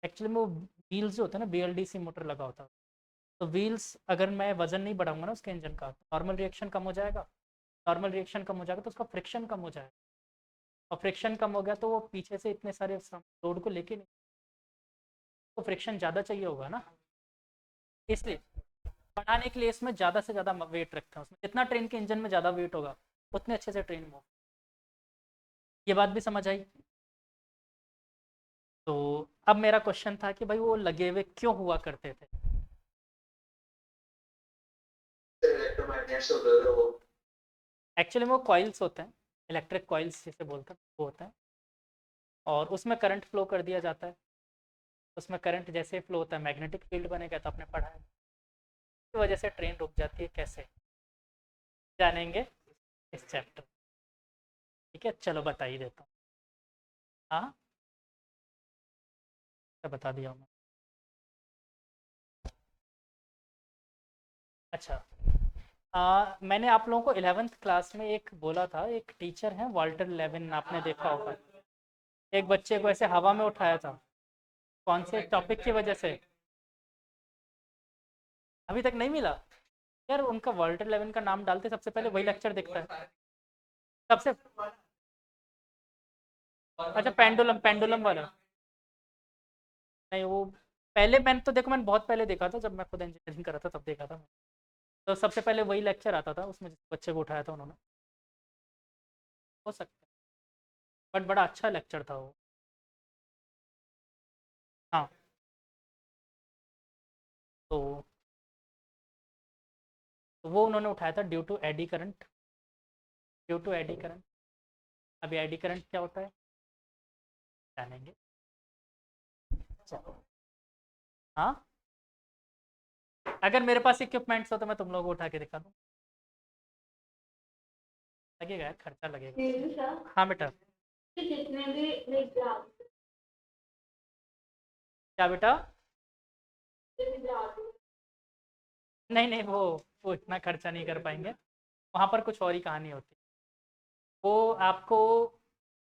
एक्चुअली में वो व्हील्स जो होते हैं ना, BLDC मोटर लगा होता है। तो व्हील्स, अगर मैं वजन नहीं बढ़ाऊंगा ना उसके इंजन का, नॉर्मल रिएक्शन कम हो जाएगा, नॉर्मल रिएक्शन कम हो जाएगा तो उसका फ्रिक्शन कम हो जाएगा, और फ्रिक्शन कम हो गया तो वो पीछे से इतने सारे लोड को लेके नहीं, तो फ्रिक्शन ज़्यादा चाहिए होगा ना, इसलिए बढ़ाने के लिए इसमें ज़्यादा से ज़्यादा वेट रखते हैं। उसमें जितना ट्रेन के इंजन में ज़्यादा वेट होगा उतने अच्छे से ट्रेन मूव। ये बात भी समझ आई? तो अब मेरा क्वेश्चन था कि भाई वो लगे हुए क्यों हुआ करते थे? एक्चुअली में वो कॉइल्स होते हैं, इलेक्ट्रिक कॉइल्स जिसे बोलते हैं वो होता है, और उसमें करंट फ्लो कर दिया जाता है। उसमें करंट जैसे फ्लो होता है मैग्नेटिक फील्ड बनेगा, तो आपने पढ़ा है। इस वजह से ट्रेन रुक जाती है, कैसे जानेंगे इस चैप्टर। ठीक है, चलो बता ही देता हूँ। हाँ, तो बता दिया हूँ मैं। अच्छा, मैंने आप लोगों को 11th क्लास में एक बोला था, एक टीचर है वाल्टर लेविन, आपने देखा होगा। एक बच्चे को ऐसे हवा में उठाया था, कौन से टॉपिक की वजह से? अभी तक नहीं मिला यार। उनका वाल्टर लेविन का नाम डालते सबसे पहले वही लेक्चर दिखता है सबसे। अच्छा, पेंडुलम, पेंडुलम वाला। नहीं, वो पहले मैंने तो देखो, मैंने बहुत पहले देखा था जब मैं खुद इंजीनियरिंग कर रहा था, तब देखा था। तो सबसे पहले वही लेक्चर आता था उसमें, जिस बच्चे को उठाया था उन्होंने। हो सकता है, बट बड़ा अच्छा लेक्चर था वो। हाँ, तो वो उन्होंने उठाया था due to eddy current. Due to eddy current. अभी एडी करंट क्या होता है जानेंगे। चलो। हाँ, अगर मेरे पास इक्विपमेंट्स हो तो मैं तुम लोगों को उठा के दिखा दूँ। लगेगा यार, खर्चा लगेगा। हाँ बेटा। जितने भी क्या बेटा? नहीं नहीं, वो इतना खर्चा नहीं कर पाएंगे। वहाँ पर कुछ और ही कहानी होती है। वो आपको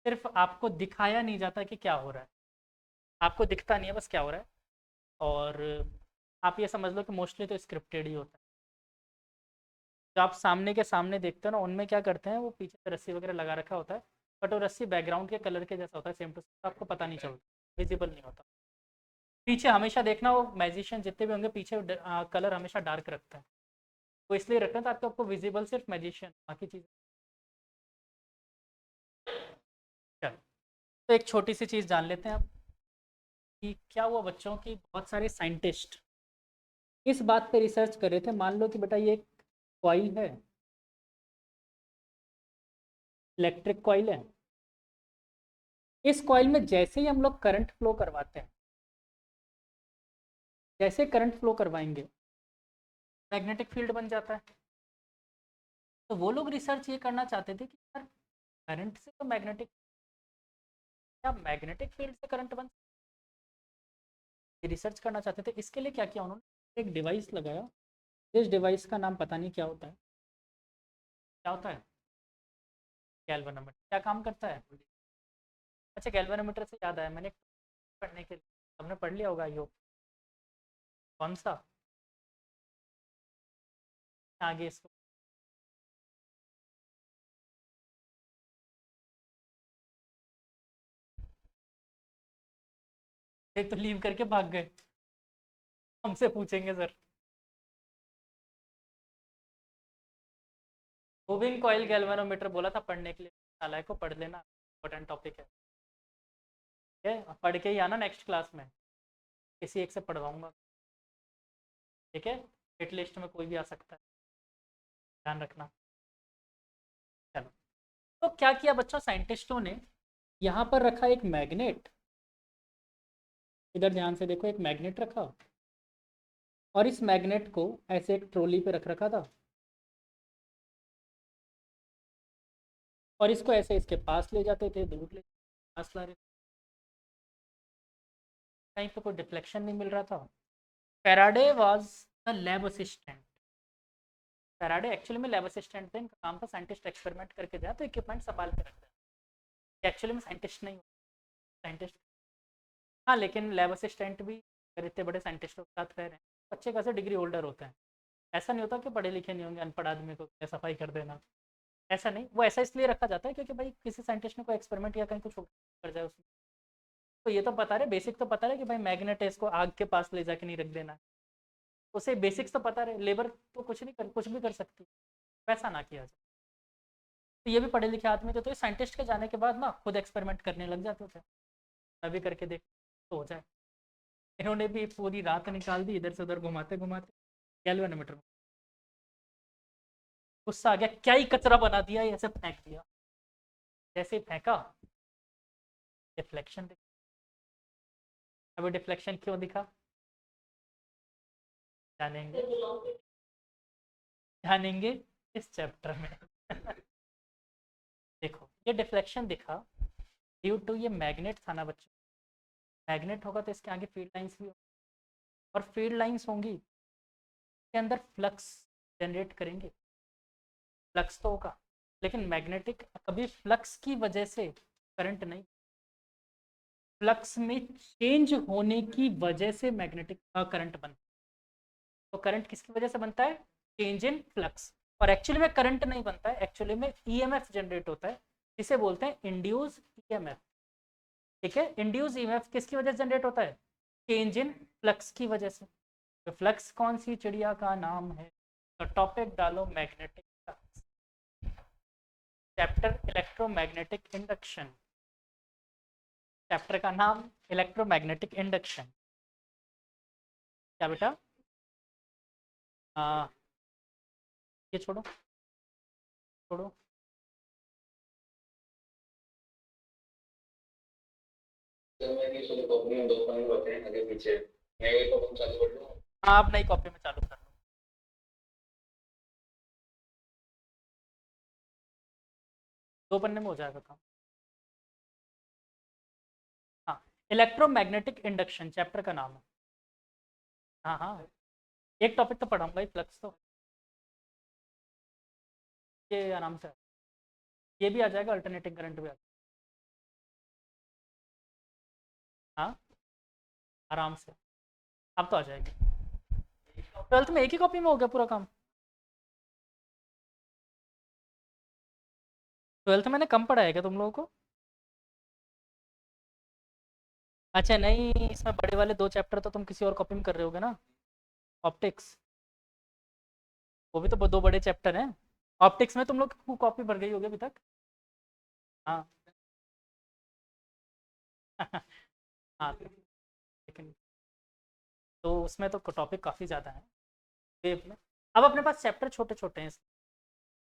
सिर्फ आपको दिखाया नहीं जाता कि क्या हो रहा है। आपको दिखता नहीं है बस क्या हो रहा है। और आप ये समझ लो कि मोस्टली तो स्क्रिप्टेड ही होता है। जो आप सामने के सामने देखते हो ना, उनमें क्या करते हैं, वो पीछे से रस्सी वगैरह लगा रखा होता है। बट वो रस्सी बैकग्राउंड के कलर के जैसा होता है, सेम टू सेम, आपको पता नहीं चलता, विजिबल नहीं होता। पीछे हमेशा देखना, वो मैजिशियन जितने भी होंगे पीछे कलर हमेशा डार्क रखता है। वो इसलिए रखते हैं ताकि आपको विजिबल सिर्फ मैजिशियन, बाकी चीज़। चलो, तो एक छोटी सी चीज़ जान लेते हैं आप, कि क्या हुआ बच्चों की बहुत सारे साइंटिस्ट इस बात पे रिसर्च कर रहे थे। मान लो कि बेटा ये एक कॉइल है, इलेक्ट्रिक कॉइल है। इस कॉइल में जैसे ही हम लोग करंट फ्लो करवाते हैं, जैसे करंट फ्लो करवाएंगे, मैग्नेटिक फील्ड बन जाता है। तो वो लोग रिसर्च ये करना चाहते थे कि यार करंट से तो मैग्नेटिक, क्या मैग्नेटिक फील्ड से करंट बन, ये रिसर्च करना चाहते थे। इसके लिए क्या किया उन्होंने, एक डिवाइस लगाया। इस डिवाइस का नाम पता नहीं क्या होता है। क्या होता है? गैल्वेनोमीटर। क्या काम करता है? अच्छा, गैल्वेनोमीटर से याद आया, मैंने पढ़ने के लिए, हमने पढ़ लिया होगा यो। कौन सा? आगे इसको एक तो लीव करके भाग गए, हमसे पूछेंगे सर। मूविंग कॉइल गैल्वेनोमीटर बोला था पढ़ने के लिए, नालायक को पढ़ लेना, इंपॉर्टेंट टॉपिक है। ठीक है, पढ़ के ही आना नेक्स्ट क्लास में, किसी एक से पढ़वाऊंगा। ठीक है, हिट लिस्ट में कोई भी आ सकता है, ध्यान रखना। चलो, तो क्या किया बच्चों साइंटिस्टों ने, यहाँ पर रखा एक मैग्नेट। इधर ध्यान से देखो, एक मैग्नेट रखा, और इस मैग्नेट को ऐसे एक ट्रॉली पे रख रखा था, और इसको ऐसे इसके पास ले जाते थे, दूर ले पास ला रहे थे। कहीं पे कोई डिफ्लेक्शन नहीं मिल रहा था। Faraday was the lab assistant. Faraday actually में लैब असिस्टेंट थे, इनका काम था साइंटिस्ट एक्सपेरिमेंट करके जाए तो इक्विपमेंट संभाल के रखते हैं। एक्चुअली में साइंटिस्ट नहीं, साइंटिस्ट। हाँ, लेकिन लैब असिस्टेंट भी अगर इतने बड़े साइंटिस्टों के साथ रह रहे हैं, अच्छे खासे डिग्री होल्डर होते हैं। ऐसा नहीं होता कि पढ़े लिखे नहीं होंगे, अनपढ़ आदमी को सफाई कर देना। ऐसा नहीं, वो ऐसा इसलिए रखा जाता है क्योंकि भाई किसी साइंटिस्ट ने कोई एक्सपेरिमेंट या कहीं कुछ कर जाए उसमें, तो ये तो पता रहे, बेसिक तो पता रहे कि भाई मैग्नेट है, इसको आग के पास ले जाके नहीं रख देना है। उसे बेसिक्स तो पता रहे, लेबर तो कुछ नहीं कर, कुछ भी कर सकती है, वैसा ना किया जाए। तो ये भी पढ़े लिखे आदमी थे, तो ये साइंटिस्ट के जाने के बाद ना खुद एक्सपेरिमेंट करने लग जाते थे। मैं भी करके देख तो हो जाए। इन्होंने भी पूरी रात निकाल दी इधर से उधर घुमाते घुमाते, गैल्वेनोमीटर में। गुस्सा आ गया, क्या ही कचरा बना दिया, ये ऐसे फेंक दिया। जैसे ही फेंका डिफ्लेक्शन दिखा। अभी डिफ्लेक्शन क्यों दिखा जानेंगे जानेंगे इस चैप्टर में। देखो ये डिफ्लेक्शन दिखा ड्यू टू ये मैग्नेट था ना बच्चों। मैग्नेट होगा तो इसके आगे फील्ड लाइंस भी होंगी और फील्ड लाइंस होंगी के अंदर फ्लक्स जनरेट करेंगे। फ्लक्स तो होगा लेकिन मैग्नेटिक कभी फ्लक्स की वजह से करंट नहीं, फ्लक्स में चेंज होने की वजह से मैग्नेटिक करंट बनता है। तो करंट किसकी वजह से बनता है? Change in flux. और एक्चुअली में करंट नहीं बनता है, एक्चुअली में ईएमएफ जनरेट होता है, जिसे बोलते हैं इंड्यूस ईएमएफ। ठीक है, इंड्यूस ईएमएफ किसकी वजह से जनरेट होता है? चेंज इन फ्लक्स की वजह से। तो फ्लक्स कौन सी चिड़िया का नाम है? तो टॉपिक डालो magnetic flux, chapter electromagnetic induction, chapter का नाम इलेक्ट्रोमैग्नेटिक इंडक्शन। क्या बेटा? ये छोड़ो छोड़ो। आगे पीछे मैं ये तो चालू कर लूं। हाँ आप नई कॉपी में चालू कर लो। दो पन्ने में हो जाएगा काम। हाँ, इलेक्ट्रोमैग्नेटिक इंडक्शन चैप्टर का नाम है। हाँ हाँ, एक टॉपिक तो पढ़ाऊंगा ही, फ्लक्स तो ये आराम से, ये भी आ जाएगा, अल्टरनेटिंग करंट भी आ जाएगा। हाँ आराम से, अब तो आ जाएगी। 12th में एक ही कॉपी में हो गया पूरा काम। 12th मैंने कम पढ़ा है क्या तुम लोगों को? अच्छा नहीं, इसमें बड़े वाले 2 चैप्टर तो तुम किसी और कॉपी में कर रहे होगे ना, ऑप्टिक्स। वो भी तो 2 बड़े चैप्टर हैं। ऑप्टिक्स में तुम लोग की कॉपी भर गई होगी अभी तक। हाँ हाँ लेकिन तो उसमें तो टॉपिक काफ़ी ज़्यादा है वेव में। अब अपने पास चैप्टर छोटे छोटे हैं।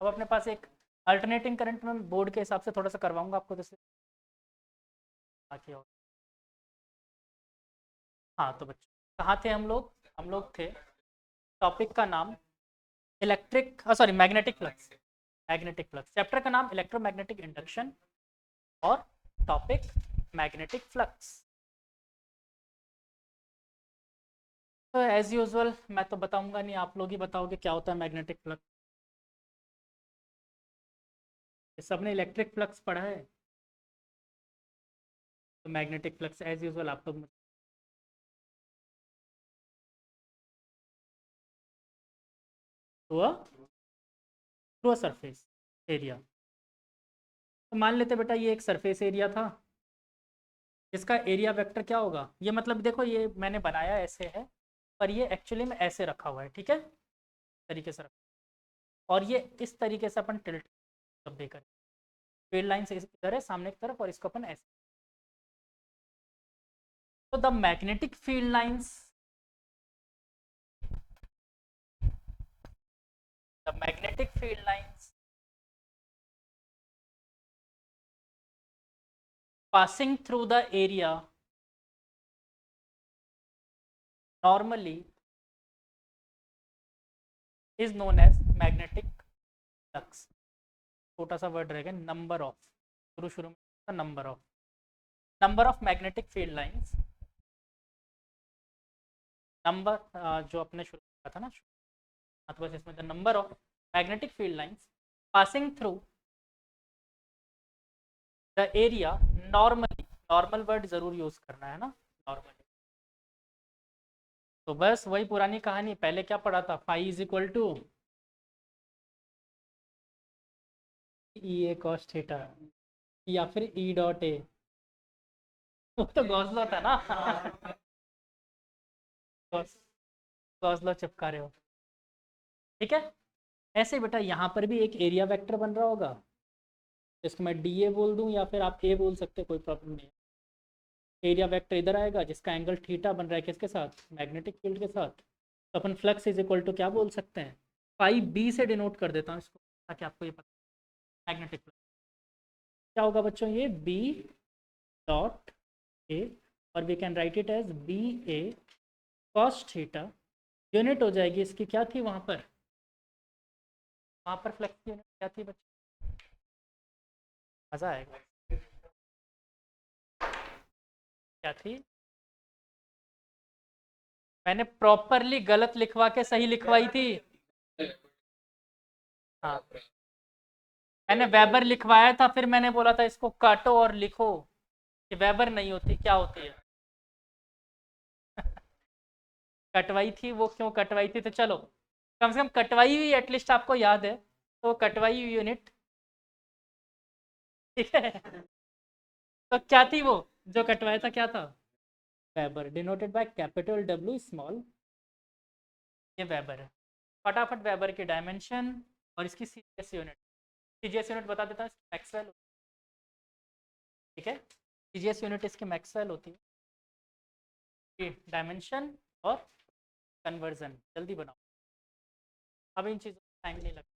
अब अपने पास एक अल्टरनेटिंग करंट में बोर्ड के हिसाब से थोड़ा सा करवाऊंगा आपको, जैसे बाकी और। हाँ तो बच्चों कहाँ थे हम लोग? हम लोग थे, टॉपिक का नाम electric sorry magnetic flux, magnetic flux, chapter का नाम इलेक्ट्रोमैग्नेटिक इंडक्शन और टॉपिक मैग्नेटिक फ्लक्स। तो एज यूजुअल मैं तो बताऊंगा नहीं, आप लोग ही बताओगे क्या होता है मैग्नेटिक फ्लक्स। सबने इलेक्ट्रिक फ्लक्स पढ़ा है, तो मैग्नेटिक फ्लक्स एज यूजुअल आप लोग थ्रू सरफेस एरिया। तो मान लेते बेटा ये एक सरफेस एरिया था, इसका एरिया वेक्टर क्या होगा? ये मतलब देखो ये मैंने बनाया ऐसे है, पर ये एक्चुअली में ऐसे रखा हुआ है, ठीक है, तरीके से रखा। और ये इस तरीके से अपन टिल्ट जब देकर फील्ड लाइन से इधर है सामने की तरफ और इसको अपन ऐसे। तो the magnetic field lines, the magnetic field lines passing through the area normally is known as magnetic flux। छोटा सा वर्ड रहेगा नंबर ऑफ, शुरू शुरू में number of magnetic field lines, number जो अपने शुरू किया था ना, तो बस इसमें the number of magnetic field lines passing through the area normally, normal word जरूर यूज करना है ना, नॉर्मली। तो बस वही पुरानी कहानी, पहले क्या पढ़ा था, phi is equal to E A cos theta या फिर ई डॉट ए। वो तो गॉस लॉ था ना। गॉस गॉस लॉ चिपका रहे हो, ठीक है। ऐसे बेटा यहाँ पर भी एक एरिया वेक्टर बन रहा होगा, इसको मैं डी ए बोल दूँ या फिर आप ए बोल सकते, कोई प्रॉब्लम नहीं है। एरिया वेक्टर इधर आएगा जिसका एंगल थीटा बन रहा है किसके साथ? मैग्नेटिक फील्ड के साथ। तो अपन फ्लक्स इज इक्वल टू क्या बोल सकते हैं? फाई बी से डिनोट कर देता हूँ इसको ताकि आपको ये पता, मैग्नेटिक फ्लक्स। क्या होगा बच्चों, ये बी डॉट ए, और we can write it as B A cos theta. Unit हो जाएगी इसकी, क्या थी वहाँ पर फ्लेक्स की यूनिट क्या थी बच्चों, मज़ा आएगा। क्या थी, मैंने प्रॉपरली गलत लिखवा के सही लिखवाई थी। हाँ, मैंने वेबर लिखवाया था, फिर मैंने बोला था इसको काटो और लिखो कि वेबर नहीं होती, क्या होती है। कटवाई थी वो, क्यों कटवाई थी, तो चलो कम से कम कटवाई हुई एटलीस्ट आपको याद है, तो कटवाई हुई यूनिट, ठीक है। तो क्या थी वो जो कटवाया था, क्या था, weber, denoted by capital W small, ये वेबर है। फटाफट वेबर की डायमेंशन और इसकी सीजीएस यूनिट, सीजीएस यूनिट बता देता है, मैक्सवेल, ठीक है। सीजीएस यूनिट इसकी मैक्सवेल होती है, डायमेंशन और कन्वर्जन, जल्दी बनाओ, अब इन चीज़ों में टाइम नहीं लगता।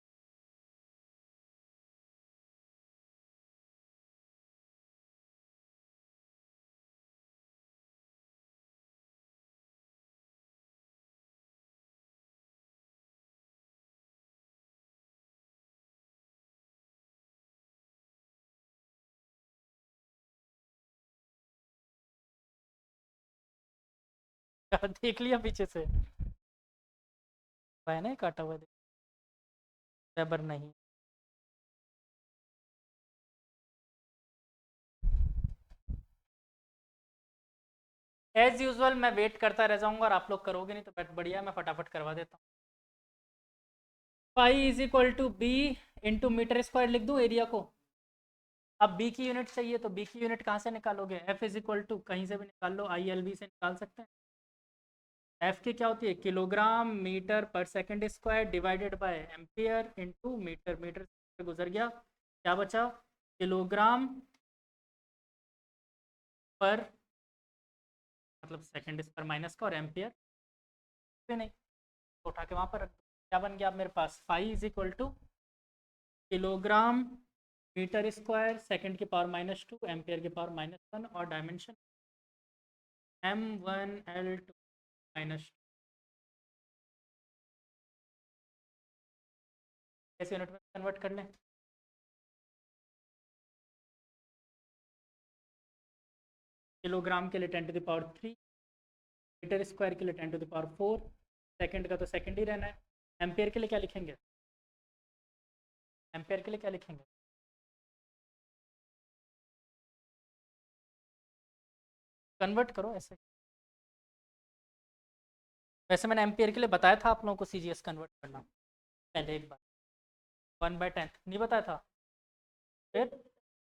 देख लिया पीछे से, है ना काटा हुआ, वेबर नहीं। एज यूजुअल मैं वेट करता रह जाऊंगा और आप लोग करोगे नहीं, तो बढ़िया, मैं फटाफट करवा देता हूँ। Phi is equal to B into metre square लिख दूँ एरिया को। अब बी की यूनिट चाहिए, तो बी की यूनिट कहाँ से निकालोगे, एफ इज इक्वल टू कहीं से भी निकाल लो, आई एल बी से निकाल सकते हैं। एफ की क्या होती है, किलोग्राम मीटर पर second square divided by ampere into metre, metre से गुजर गया, क्या बचा, किलोग्राम पर, मतलब सेकंड स्क्वायर माइनस का, और एम्पियर भी नहीं, तो उठा के वहाँ पर रख दो। क्या बन गया अब मेरे पास, phi is equal to kilogram metre square second की पावर -2 एम्पियर की पावर -1, और डायमेंशन m1l2 -2, ऐसे यूनिट में कन्वर्ट कर लें। किलोग्राम के लिए 10⁻³ मीटर स्क्वायर के लिए 10⁻⁴, सेकंड का तो सेकंड ही रहना है। एम्पियर के लिए क्या लिखेंगे, एम्पियर के लिए क्या लिखेंगे, कन्वर्ट करो ऐसे। वैसे मैंने एम्पियर के लिए बताया था आप लोगों को सीजीएस कन्वर्ट करना पहले एक बार, 1/10 नहीं बताया था, फिर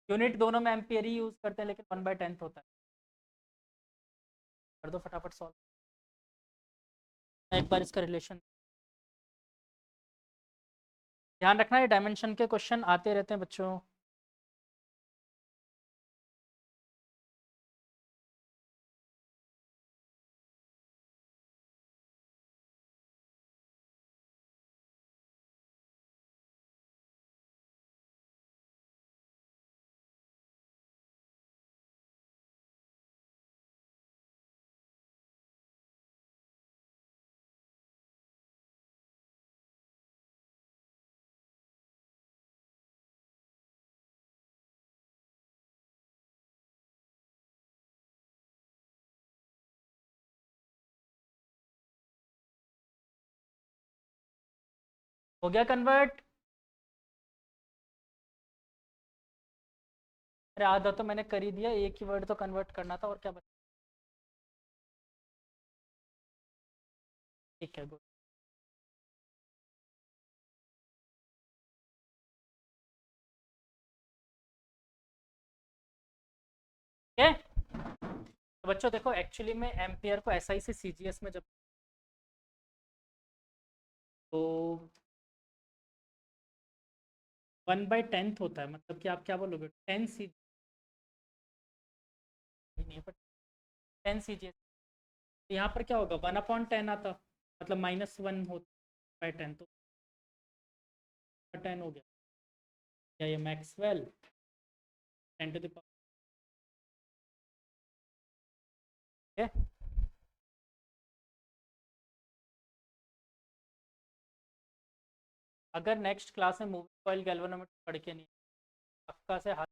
यूनिट दोनों में एम्पियर ही यूज़ करते हैं, लेकिन 1/10 होता है। कर दो फटाफट सॉल्व, एक बार इसका रिलेशन ध्यान रखना, ये डायमेंशन के क्वेश्चन आते रहते हैं बच्चों। हो गया कन्वर्ट, अरे आधा तो मैंने कर ही दिया, एक ही वर्ड तो कन्वर्ट करना था, और क्या बचा, ठीक है गुड। ठीक है, तो बच्चों देखो, एक्चुअली में एम्पियर को एसआई से सीजीएस में जब, तो 1/10 होता है, मतलब कि आप क्या बोलोगे, 10 सी, नहीं पर 10 सीजीएस, तो यहाँ पर क्या होगा, 1/10 आता, मतलब -1 होता बाई 10, तो 10 हो गया, या ये Maxwell 10 to the power, okay? अगर नेक्स्ट क्लास में मूविंग कॉइल गैल्वेनोमीटर पढ़ के नहीं पक्का से हाथ